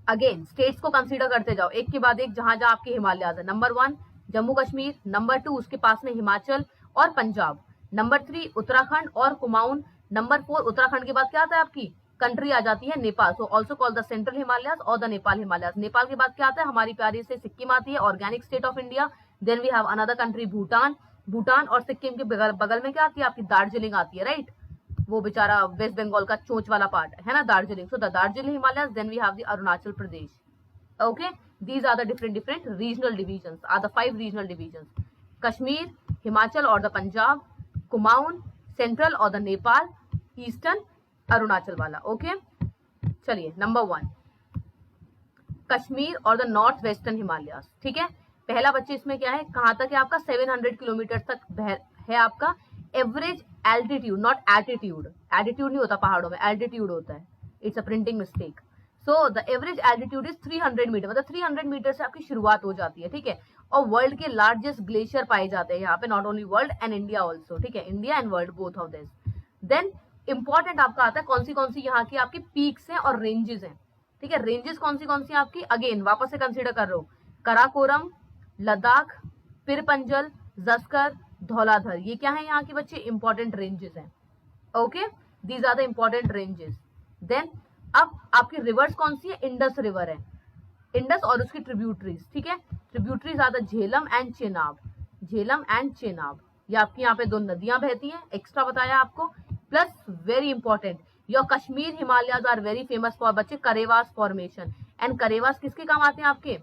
Again states को कंसीडर करते जाओ एक के बाद एक, जहां जहां आपके हिमालयाज है. नंबर 1 जम्मू कश्मीर, नंबर 2 उसके पास में हिमाचल और पंजाब, नंबर 3 उत्तराखंड और कुमाऊन, नंबर 4 उत्तराखंड के बाद क्या आता है आपकी कंट्री आ जाती है Nepal. So also call the central Himalayas और द नेपाल हिमालयास. नेपाल के बाद क्या आता है? हमारी प्यारी से सिक्किम आती है, organic state of India. Then we have another country Bhutan. Bhutan और सिक्किम के बगल बगल में क्या आती है आपकी दार्जिलिंग आती है, राइट, वो बेचारा वेस्ट बंगाल का चोंच वाला पार्ट है ना Darjeeling. So the Darjeeling Himalayas, then we have the Arunachal Pradesh. Okay, these are the different regional divisions, are the 5 regional divisions: Kashmir, Himachal or the Punjab, Kumaon, Central or the Nepal, Eastern Arunachal वाला. Okay, चलिए नंबर 1 कश्मीर और द नॉर्थ वेस्टर्न हिमालयास. ठीक है, पहला बच्चे इसमें क्या है, कहाँ तक है आपका 700 किलोमीटर तक है आपका average altitude, not attitude. Attitude नहीं होता पहाड़ों में, एल्टीट्यूड होता है. It's a printing mistake. So the average altitude is 300 metre, मतलब 300 मीटर से आपकी शुरुआत हो जाती है. ठीक है, और वर्ल्ड के लार्जेस्ट ग्लेशियर पाए जाते हैं यहाँ पे, not only world and India also. ठीक है, India and world both of this. Then important आपका आता है कौन सी यहाँ की आपकी पीक्स हैं और रेंजेस हैं. ठीक है, रेंजेस कौन सी आपकी, अगेन वापस से कंसीडर कर रहे हो, कराकोरम, लद्दाख, पिरपंजल, जस्कर, धौलाधर, ये क्या है यहाँ के बच्चे इंपॉर्टेंट रेंजेस हैं. Okay, these are the important ranges. Then अब आपकी रिवर्स कौन सी है, इंडस रिवर है, इंडस और उसकी ट्रिब्यूटरीज. ठीक है, tributaries are the Jhelum and Chenab. Jhelum and Chenab, ये आपकी यहाँ पे 2 नदियां बहती हैं, एक्स्ट्रा बताया आपको. Plus very important, your Kashmir Himalayas are very famous for बच्चे करेवास फॉर्मेशन. एंड करेवास किसके काम आते हैं आपके,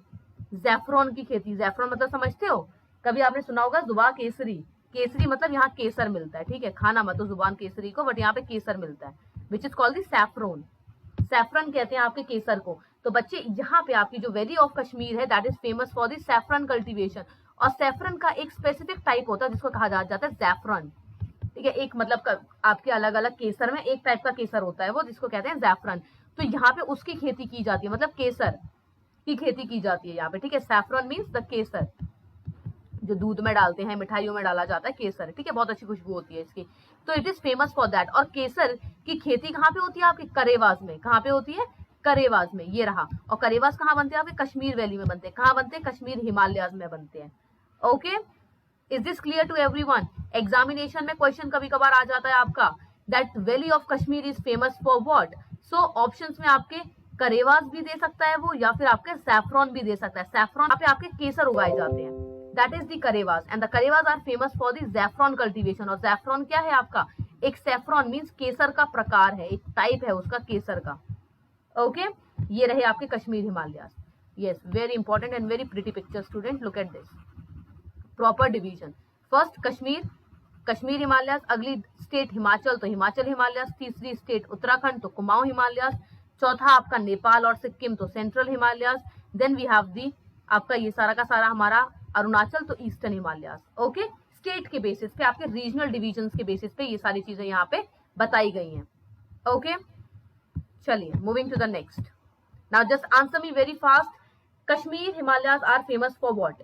जैफरॉन की खेती. जैफरॉन मतलब समझते हो, कभी आपने सुना होगा जुबा केसरी. केसरी मतलब यहाँ केसर मिलता है. ठीक है, खाना मत जुबान केसरी को, बट यहाँ पे केसर मिलता है, विच is called the saffron. Saffron कहते हैं आपके केसर को. तो बच्चे यहाँ पे आपकी जो वैली ऑफ कश्मीर है that is famous for the saffron cultivation. और सैफरन का एक स्पेसिफिक टाइप होता है जिसको कहा जाता है जैफरन. ठीक है, एक मतलब आपके अलग अलग केसर में एक टाइप का केसर होता है वो, जिसको कहते हैं जैफरन. तो यहाँ पे उसकी खेती की जाती है, मतलब केसर की खेती की जाती है यहाँ पे. ठीक है, सैफरन मीन्स द केसर, जो दूध में डालते हैं, मिठाइयों में डाला जाता है, केसर. ठीक है, बहुत अच्छी खुशबू होती है इसकी. तो it is famous for that. और केसर की खेती कहाँ पे होती है आपके, करेवास में. कहाँ पे होती है, करेवास में, ये रहा. और करेवास कहाँ बनते हैं आपके, कश्मीर वैली में बनते हैं. कहाँ बनते हैं, कश्मीर हिमालयाज में बनते हैं. Okay, is this clear to everyone. Examination में क्वेश्चन कभी कभार आ जाता है आपका, that valley of Kashmir is famous for what. So options में आपके करेवास भी दे सकता है वो, या फिर आपके सैफरॉन भी दे सकता है. सैफरॉन पे आपके केसर उगाए जाते हैं, that is the Karewas. And the Karewas are famous for the saffron cultivation. और जैफरॉन क्या है आपका, एक सैफरॉन मीन्स केसर का प्रकार है, एक टाइप है उसका केसर का. ओके, ये रहे आपके Kashmir Himalayas. Yes, very important and very pretty picture student. Look at this proper division. First Kashmir, Kashmir Himalayas. अगली स्टेट हिमाचल, तो हिमाचल हिमालयास. तीसरी स्टेट उत्तराखंड, तो कुमाऊं हिमालयास. चौथा आपका नेपाल और सिक्किम, तो central Himalayas. Then we have the आपका ये सारा का सारा हमारा अरुणाचल, तो ईस्टर्न हिमालयास. ओके, स्टेट के बेसिस पे, आपके रीजनल डिविजन के बेसिस पे ये सारी चीजें यहाँ पे बताई गई हैं. ओके, चलिए moving to the next. Now just answer me very fast. Kashmir Himalayas are famous for what.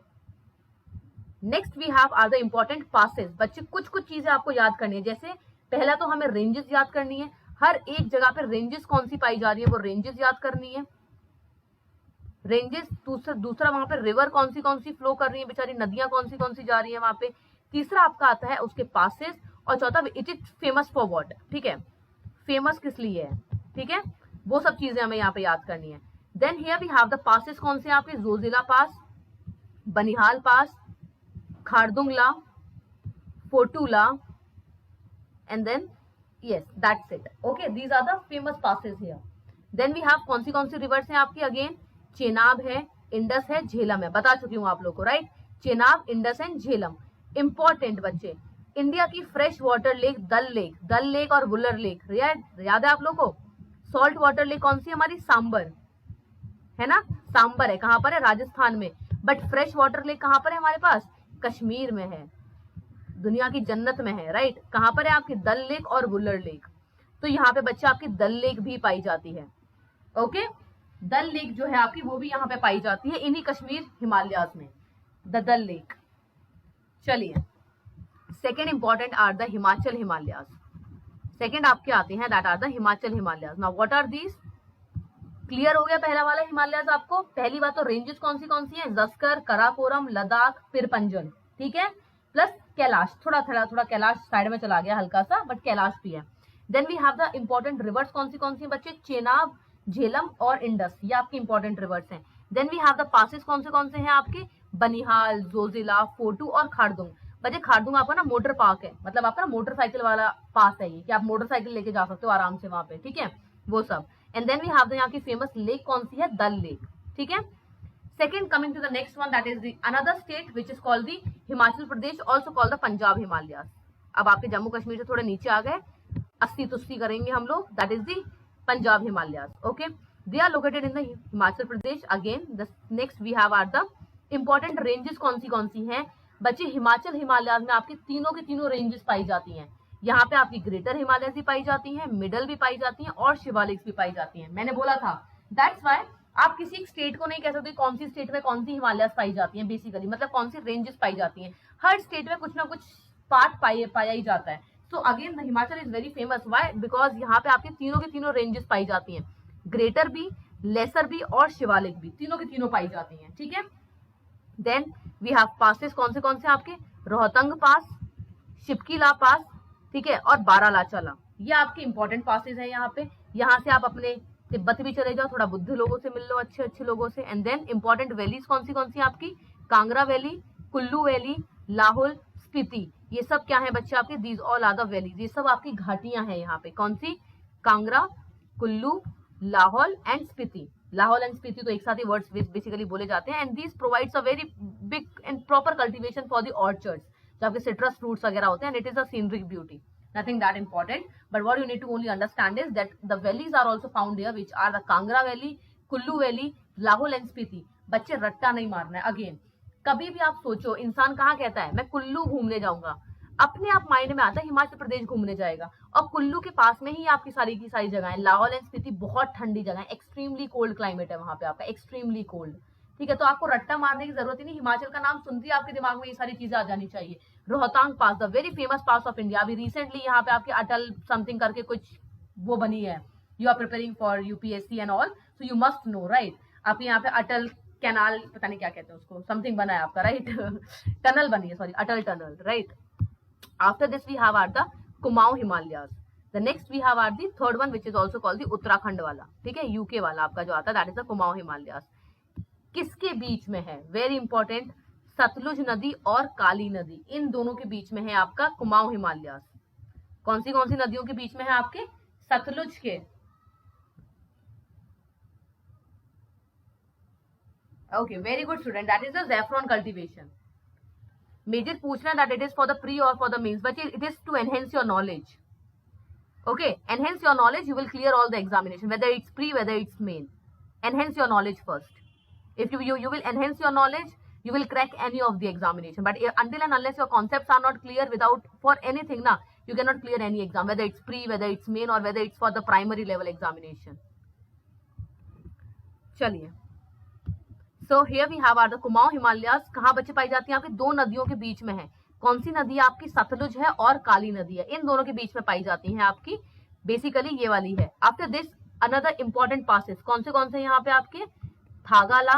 Next we have are the important passes. बच्चे कुछ चीजें आपको याद करनी है. जैसे पहला तो हमें रेंजेस याद करनी है, हर एक जगह पे रेंजेस कौन सी पाई जा रही है वो रेंजेस याद करनी है. रेंजेस. दूसरा वहां पे रिवर कौन सी फ्लो कर रही है, बेचारी नदियां कौन सी जा रही है वहां पे. तीसरा आपका आता है उसके पासेस. और चौथा it is famous for what. ठीक है, फेमस किस लिए है. ठीक है, वो सब चीजें हमें यहाँ पे याद करनी है. Then here we have the passes कौन से आपके, Zojila pass, Banihal pass, Khardungla, Fotula, and then yes, that's it. Okay, these are the famous passes here. Then we have कौन सी रिवर्स हैं आपकी, अगेन चेनाब है, इंडस है, झेलम है. बता चुकी हूँ आप लोग को, right. Chenab, Indus and Jhelum. Important बच्चे, इंडिया की फ्रेश वाटर लेक दल लेक और वुलर लेक याद है आप लोग को. सॉल्ट वाटर लेक कौन सी हमारी, सांबर है ना, सांबर है. कहाँ पर है, राजस्थान में. बट फ्रेश वाटर लेक कहाँ पर है हमारे पास, कश्मीर में है, दुनिया की जन्नत में है, राइट. कहाँ पर है आपकी, दल लेक और वुलर लेक. तो यहाँ पे बच्चे आपकी दल लेक भी पाई जाती है. ओके, दल लेक जो है आपकी वो भी यहाँ पे पाई जाती है इन्हीं कश्मीर हिमालयाज में, द दल लेक. चलिए, second important are the Himachal Himalayas. Second आपके आते हैं that are the Himachal Himalayas. Now what are these. Clear हो गया पहला वाला हिमालयाज आपको. पहली बात तो रेंजेस कौन सी है, जस्कर, कराकोरम, लद्दाख, पिरपंजल. ठीक है, प्लस कैलाश. थोड़ा कैलाश साइड में चला गया हल्का सा, बट कैलाश भी है. Then we have the important rivers कौन सी बच्चे, चेनाब, झेलम और इंडस, ये आपके इंपॉर्टेंट रिवर्स हैं. Then we have the passes कौन से हैं आपके, बनिहाल, जोजिला, फोटू और खारदुंग. बच्चे खारदुंग आपका ना मोटर पार्क है, मतलब आपका ना मोटरसाइकिल वाला पास है ये, कि आप मोटरसाइकिल लेके जा सकते हो आराम से वहां पे, ठीक है, वो सब। एंड देन वी हैव यहाँ की फेमस लेक कौन सी है, दल लेक, ठीक है। Second, coming to the next one, that is another state which is called the Himachal Pradesh, also called the Punjab Himalayas. अब आपके जम्मू कश्मीर से थोड़े नीचे आ गए, 80 करेंगे हम लोग, that is the Punjab Himalayas, okay. They are located in the Himachal Pradesh. Again the next we have are the important ranges कौन सी हैं बच्चे, हिमाचल हिमालयास में आपकी तीनों की तीनों रेंजेस पाई जाती हैं। यहाँ पे आपकी ग्रेटर हिमालयस भी पाई जाती हैं, मिडल भी पाई जाती हैं और शिवालिक्स भी पाई जाती हैं। मैंने बोला था, दैट्स वाई आप किसी एक स्टेट को नहीं कह सकते कौन सी स्टेट में कौन सी हिमालयस पाई जाती हैं, बेसिकली मतलब कौन सी रेंजेस पाई जाती हैं। हर स्टेट में कुछ ना कुछ पार्ट पाया ही जाता है। So again Himachal is very famous, why because यहाँ पे आपकी तीनों की तीनों रेंजेस पाई जाती हैं, ग्रेटर भी, लेसर भी और शिवालिक भी, तीनों की तीनों पाई जाती हैं, ठीक है। देन वी हैव पासेस कौन से आपके, रोहतंग पास, शिपकीला पास, ठीक है, और बारालाचाला, ये आपके इंपॉर्टेंट पासेस हैं यहाँ पे। यहाँ से आप अपने तिब्बत भी चले जाओ, थोड़ा बुद्ध लोगों से मिल लो, अच्छे लोगों से। एंड देन इंपॉर्टेंट वैलीज कौन सी आपकी, कांगड़ा वैली, कुल्लू वैली, लाहौल स्पीति, ये सब क्या है बच्चे आपके, these all are the valleys, ये सब आपकी घाटियां हैं यहाँ पे, कौन सी, कांगड़ा, कुल्लू, लाहौल एंड स्पीति। लाहौल एंड स्पीति तो एक साथ ही वर्ड्स बेसिकली बोले जाते हैं। And this provides a very big and proper cultivation for the orchards, जहाँ पे सिट्रस फ्रूट्स वगैरह होते हैं, and it is a scenic beauty, nothing that important, but what you need to only understand is that the valleys are also found here, which are the Kangra Valley, Kullu Valley, Lahol and Spiti। बच्चे रट्टा नहीं मारना है। अगेन कभी भी आप सोचो, इंसान कहाँ कहता है मैं कुल्लू घूमने जाऊंगा, अपने आप माइंड में आता है हिमाचल प्रदेश घूमने जाएगा, और कुल्लू के पास में ही आपकी सारी की सारी जगह है। लाहौल एंड स्पीति बहुत ठंडी जगह है, एक्सट्रीमली कोल्ड क्लाइमेट है वहां पे आपका, एक्सट्रीमली कोल्ड, ठीक है। तो आपको रट्टा मारने की जरूरत ही नहीं, हिमाचल का नाम सुनते ही आपके दिमाग में ये सारी चीजें आ जानी चाहिए। Rohtang pass, the very famous pass of India. अभी रिसेंटली यहाँ पे आपके अटल समथिंग करके कुछ वो बनी है, you are preparing for UPSC and all, so you must know, right. आपके यहाँ पे अटल कैनाल, पता नहीं क्या कहते हैं उसको, समथिंग बना है आपका, राइट टनल बनी है, sorry, Atal tunnel, right. After this we have are the Kumaon Himalayas. The next we have are the third one which is also called the Uttarakhand वाला, ठीक है, यूके वाला आपका जो आता है, that is the Kumaon Himalayas. किसके बीच में है, वेरी इंपॉर्टेंट, सतलुज नदी और काली नदी, इन दोनों के बीच में है आपका कुमाऊं हिमालयास। कौन सी नदियों के बीच में है आपके, सतलुज के, okay, very good student, that is the saffron cultivation. Major पूछना that it is for the pre और for the mains, but it is to enhance your knowledge, okay, enhance your knowledge, you will clear all the examination, whether it's pre, whether it's main, enhance your knowledge first. If you will enhance your knowledge, you will crack any of the examination. But until and unless your concepts are not clear, without for anything, na, you cannot clear any exam, whether it's pre, whether it's main, or whether it's for the primary level examination. चलिए, so here we have are the Kumaon Himalayas. कहाँ बच्चे पाई जाती हैं आपकी, दो नदियों के बीच में है। कौन सी नदी आपकी, सतलुज है और काली नदी है, इन दोनों के बीच में पाई जाती हैं आपकी, बेसिकली ये वाली है। After this another important passes कौन से यहाँ पे आपके, थागाला,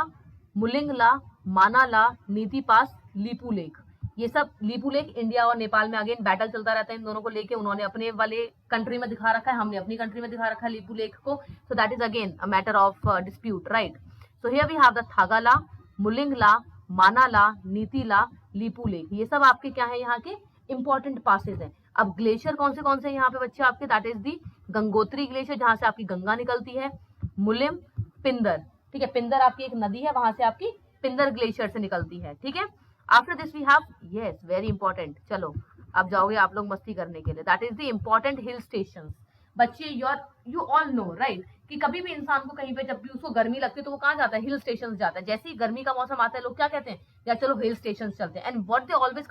मुलिंगला, मानाला, नीति पास, लीपू लेक, ये सब। लीपू लेक इंडिया और नेपाल में अगेन बैटल चलता रहता है इन दोनों को लेके, उन्होंने अपने वाले कंट्री में दिखा रखा है, हमने अपनी कंट्री में दिखा रखा है लीपू लेक को, so that is again a matter of dispute, right. So here we have the Thagala, Mulingla, Manala, Nitila, Lipulekh, ये सब आपके क्या है यहाँ के इंपॉर्टेंट पासेस हैं। अब ग्लेशियर कौन से यहाँ पे बच्चे आपके, that is the Gangotri glacier, जहां से आपकी गंगा निकलती है, मुलिम, पिंदर, ठीक है, पिंदर आपकी एक नदी है, वहां से आपकी पिंदर ग्लेशियर से निकलती है, ठीक है। After this we have, yes very important, चलो अब जाओगे आप लोग मस्ती करने के लिए, that is the important hill stations. बच्चे यू ऑल नो, राइट, कि कभी भी इंसान को कहीं पे जब भी उसको गर्मी लगती है तो वो कहाँ जाता है, हिल स्टेशन जाता है। जैसे ही गर्मी का मौसम आता है लोग क्या कहते हैं, यार चलो हिल स्टेशन चलते हैं। And what they always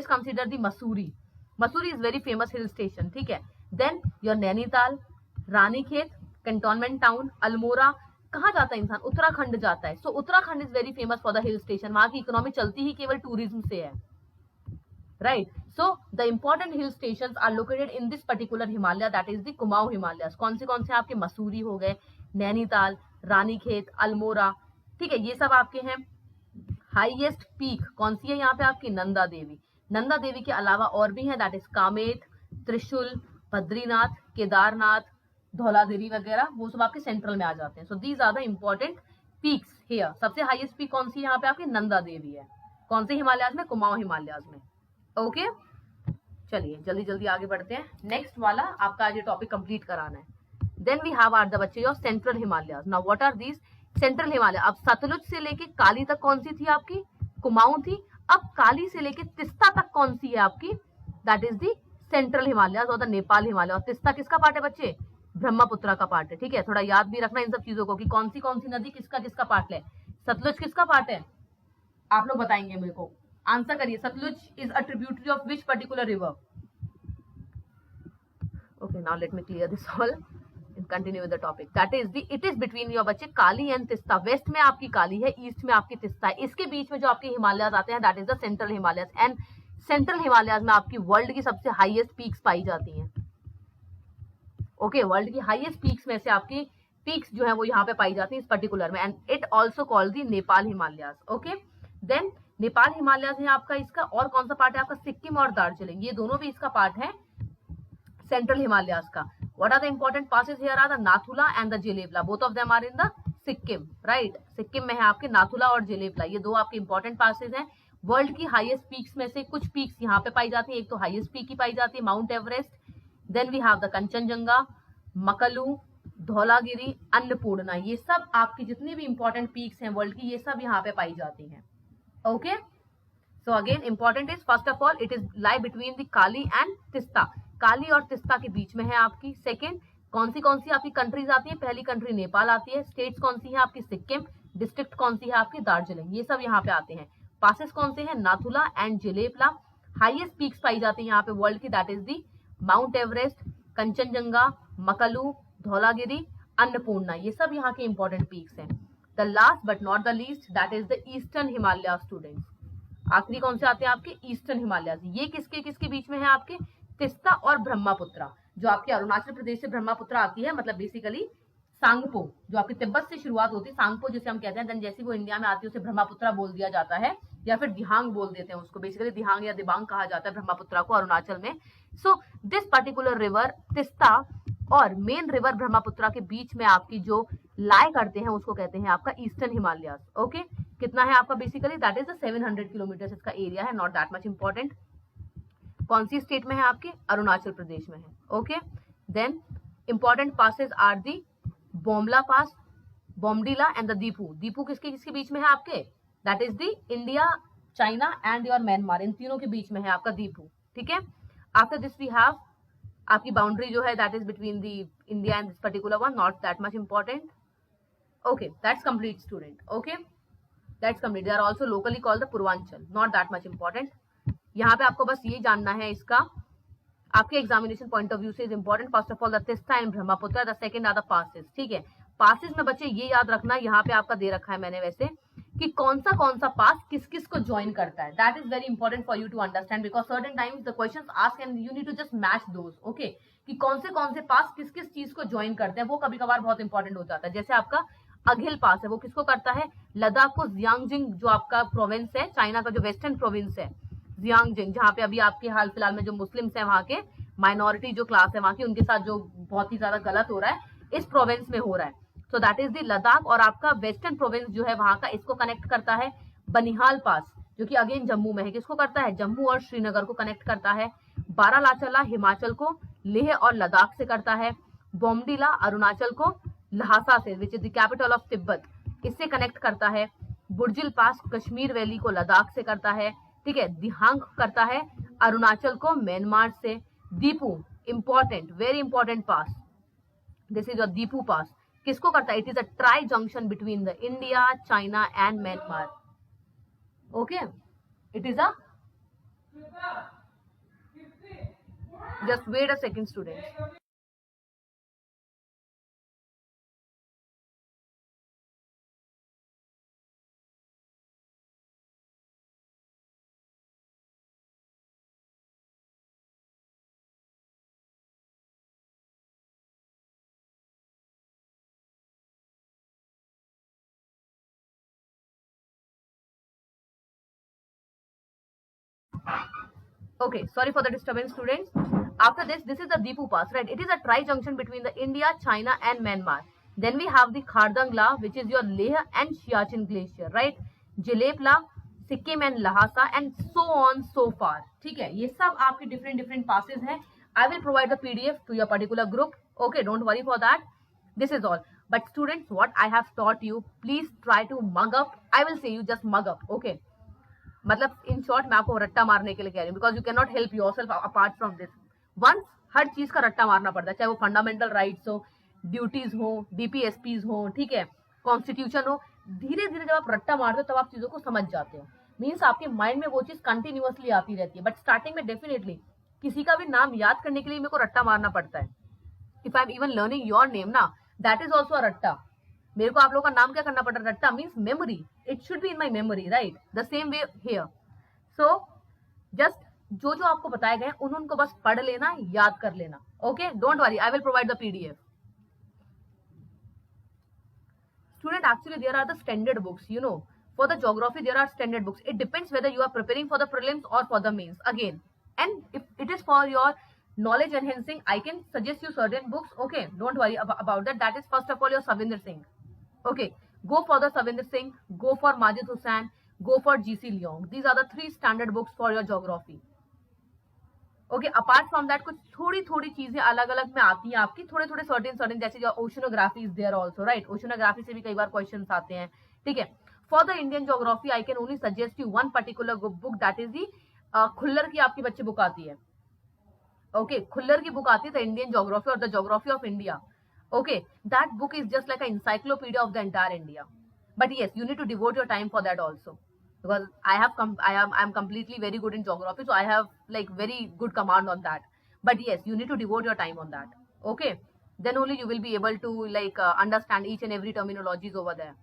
consider the Mussoorie is very famous hill station, ठीक है। Then your Nainital, Ranikhet, cantonment town, Almora, कहाँ जाता है इंसान, उत्तराखंड जाता है। So Uttarakhand is very famous for the hill station, वहां की इकोनॉमी चलती ही केवल टूरिज्म से है, right. So the important hill stations are located in this particular Himalaya, that is the Kumaon Himalayas. कौन से आपके, मसूरी हो गए, नैनीताल, रानीखेत, अल्मोड़ा, ठीक है, ये सब आपके हैं। हाईएस्ट पीक कौन सी है यहाँ पे आपकी, नंदा देवी के अलावा और भी है, दैट इज कामेत, त्रिशूल, बद्रीनाथ, केदारनाथ, धौलागिरी वगैरह, वो सब आपके सेंट्रल में आ जाते हैं। So these are the important peaks here. सबसे हाईएस्ट पीक कौन सी यहाँ पे आपकी, नंदा देवी है, कौन से हिमालयाज में? कुमाऊं हिमालयाज में। ओके, चलिए जल्दी जल्दी आगे बढ़ते हैं। नेक्स्ट वाला आपका आज ये टॉपिक कंप्लीट कराना है। Then we have are the बच्चे your central Himalayas. Now what are these central Himalaya? अब सतलुज से लेके काली तक कौन सी थी आपकी? कुमाऊं थी। अब काली से लेके तिस्ता तक कौन सी है आपकी? That is the central Himalayas और द नेपाल हिमालय। और तिस्ता किसका पार्ट है बच्चे? ब्रह्मपुत्र का पार्ट है। ठीक है, थोड़ा याद भी रखना इन सब चीजों को कि कौन सी नदी किसका किसका पार्ट है। सतलुज किसका पार्ट है? आप लोग बताएंगे मेरे को, आंसर करिए। Sutlej is a tributary of which particular river? Okay, now let me clear this all and continue with the topic. That is the it is between your बच्चे काली and तिस्ता। वेस्ट में आपकी काली है, ईस्ट में आपकी तिस्ता है। इसके बीच में जो आपके हिमालयाज आते हैं that is the central Himalayas. And central Himalayas में आपकी वर्ल्ड की सबसे हाईएस्ट पीक्स पाई जाती हैं। ओके, वर्ल्ड की हाईएस्ट पीक्स में से आपकी पीक्स जो है वो यहाँ पे पाई जाती है इस पर्टिकुलर में। And it also called the Nepal Himalayas. Okay, then Nepal Himalayas है आपका। इसका और कौन सा पार्ट है आपका? सिक्किम और दार्जिलिंग, ये दोनों भी इसका पार्ट है सेंट्रल हिमालयाज का। What are the important passes here are the Nathula and the Jalebla. Both of them are in the Sikkim, right? Sikkim में है आपके नाथुला और जेलेबला, ये दो आपके इंपॉर्टेंट पासेस हैं। वर्ल्ड की हाईएस्ट पीक्स में से कुछ पीक्स यहाँ पे पाई जाती है। एक तो हाईएस्ट पीक की पाई जाती है mount Everest, then we have the Kanchenjunga, Makalu, Dhaulagiri, Annapurna. ये सब आपकी जितनी भी इंपॉर्टेंट पीक्स हैं वर्ल्ड की, ये सब यहाँ पे पाई जाती हैं। Okay, so again important is first of all it is lie between the Kali and Teesta. Kali और तिस्ता के बीच में है आपकी। सेकंड, कौन सी आपकी कंट्रीज आती है? पहली कंट्री नेपाल आती है। स्टेट्स कौन सी है आपकी? सिक्किम। डिस्ट्रिक्ट कौन सी है आपकी? दार्जिलिंग। ये सब यहाँ पे आते हैं। पासेस कौन से हैं? Nathula and Jelepla. Highest peaks पाई जाती है यहाँ पे वर्ल्ड की, that is the mount Everest, Kanchenjunga, Makalu, Dhaulagiri, Annapurna. ये सब यहाँ के इंपॉर्टेंट पीक्स हैं। The last but not the least that is the eastern Himalaya students. आखिरी कौन से आते हैं आपके? ईस्टर्न हिमालय। ये किसके बीच में है आपके? तिस्ता और ब्रह्मपुत्र। जो आपके अरुणाचल प्रदेश से ब्रह्मपुत्र आती है, मतलब बेसिकली सांगपो, जो आपके तिब्बत से शुरुआत होती है, सांगपो जिसे हम कहते हैं, देन जैसे वो इंडिया में आती है उसे ब्रह्मपुत्र बोल दिया जाता है, या फिर दिहांग बोल देते हैं उसको। बेसिकली दिहांग या दिबांग कहा जाता है ब्रह्मपुत्र को अरुणाचल में। So this particular river Teesta और मेन रिवर ब्रह्मपुत्र के बीच में आपकी जो लाई करते हैं उसको कहते हैं आपका ईस्टर्न हिमालयाज। ओके, कितना है आपका? बेसिकली दैट इज 700 किलोमीटर इसका एरिया है, नॉट दैट मच इंपॉर्टेंट। कौन सी स्टेट में है आपके? अरुणाचल प्रदेश में है। Okay, then important passes are the Bomla pass, Bomdila and the Diphu. Diphu किसके बीच में है आपके? That is the India, China and your Myanmar, इन तीनों के बीच में है आपका दीपू। ठीक है, आफ्टर दिस वी हैव आपकी बाउंड्री जो है that is between the India and this particular one, not that much important. Okay, that's complete student. Okay, that's complete. They are also locally called the Purvanchal, not that much important. यहाँ पे आपको बस ये जानना है, इसका आपके एग्जामिनेशन पॉइंट ऑफ व्यू से is important. First of all the Teesta and Brahmaputra, the second are the passes. ठीक है, पासेस में बच्चे ये याद रखना, यहाँ पे आपका दे रखा है मैंने वैसे कि कौन सा पास किस किस को ज्वाइन करता है। That is very important for you to understand, because certain times the questions ask and you need to just match those. Okay, कि कौन से पास किस किस चीज को ज्वाइन करते हैं, वो कभी कभार बहुत इंपॉर्टेंट हो जाता है। जैसे आपका अघिल पास है, वो किसको करता है? लद्दाख को। जियांगजिंग जो आपका प्रोविंस है, चाइना का जो वेस्टर्न प्रोविंस है जियांगजिंग, जहाँ पे अभी आपके हाल फिलहाल में जो मुस्लिम्स हैं, वहाँ के माइनॉरिटी जो क्लास है वहाँ की, उनके साथ जो बहुत ही ज्यादा गलत हो रहा है, इस प्रोविंस में हो रहा है। सो दैट इज द लद्दाख। और आपका वेस्टर्न प्रोविंस जो है वहाँ का, इसको कनेक्ट करता है बनिहाल पास, जो कि अगेन जम्मू में है। किसको करता है? जम्मू और श्रीनगर को कनेक्ट करता है। बारालाचाला हिमाचल को लेह और लद्दाख से करता है। बोमडीला अरुणाचल को लहासा से, विच is the capital of Tibet, इससे कनेक्ट करता है। बुर्जिल पास कश्मीर वैली को लद्दाख से करता है। ठीक है, दिहांग करता है अरुणाचल को म्यांमार से। Diphu important, very important pass, this is your Diphu pass. किसको करता है? It is a tri junction between the India, China and Myanmar. Okay, it is a, just wait a second student. Okay, sorry for the disturbance, students. After this is the Dipu Pass, right? It is a tri-junction between the India, China and Myanmar. Then we have the Khardangla, which is your Leh and Siachen Glacier, right? Jalebla, Sikkim and Lhasa and so on so far. ठीक है, ये सब आपके डिफरेंट डिफरेंट पासेस हैं. I will provide the PDF to your particular group. Okay, don't worry for that. This is all. But students, what I have taught you, please try to mug up. I will say you just mug up. Okay. मतलब इन शॉर्ट मैं आपको रट्टा मारने के लिए कह रही हूँ, because you can not help your self apart from this. Once हर चीज का रट्टा मारना पड़ता है, चाहे वो फंडामेंटल राइट्स हो, ड्यूटीज हो, डीपीएसपीज हो, ठीक है, कॉन्स्टिट्यूशन हो. धीरे धीरे जब आप रट्टा मारते हो तब आप चीजों को समझ जाते हो. मीन्स आपके माइंड में वो चीज कंटिन्यूअसली आती रहती है. बट स्टार्टिंग में डेफिनेटली किसी का भी नाम याद करने के लिए मेरे को रट्टा मारना पड़ता है. If I am even learning your name ना, दैट इज ऑल्सो अ रट्टा. मेरे को आप लोगों का नाम क्या करना पड़ रहा है? रट्टा means memory. It should be in my memory, right? The same way here. So just जो जो आपको बताए गए उनको बस पढ़ लेना, याद कर लेना. Okay, don't worry, I will provide the PDF. Student, actually there are the standard books, you know. For the geography there are standard books. It depends whether you are preparing for the prelims or for the mains again. And if it is for your knowledge enhancing, I can suggest you certain books. Okay, don't worry about that. That is first of all your Savinder Singh. Okay, go for the Savinder Singh, go for Majid Hussain, go for GC Leong. These are the 3 standard books for your geography. Okay, apart from that कुछ थोड़ी थोड़ी चीजें अलग अलग में आती हैं आपकी, थोड़े थोड़े सर्टेन जैसे जो oceanography is there also, right? Oceanography से भी कई बार क्वेश्चंस आते हैं. ठीक है, for the Indian geography I can only suggest you one particular book, that is the Khullar की आपकी बच्चे बुक आती है. ओके, खुल्लर की बुक आती है द इंडियन ज्योग्राफी और the geography of India. Okay, that book is just like a encyclopedia of the entire India. But yes, you need to devote your time for that also. Because I'm completely very good in geography, so I have like very good command on that. But yes, you need to devote your time on that. Okay, then only you will be able to like understand each and every terminologies over there.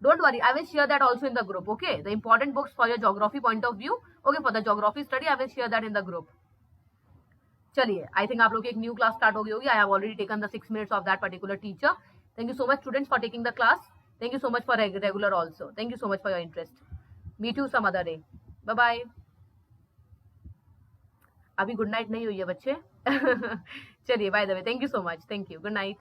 Don't worry, I will share that also in the group. Okay, the important books for your geography point of view. Okay, for the geography study I will share that in the group. चलिए, I think आप लोग की एक न्यू क्लास स्टार्ट हो गई होगी. I have already taken the 6 minutes of that particular teacher. Thank you so much students for taking the class. Thank you so much for regular also. Thank you so much for your interest. Meet you some other day. Bye bye. अभी गुड नाइट नहीं हुई है बच्चे. चलिए, by the way, thank you so much. Thank you, good night.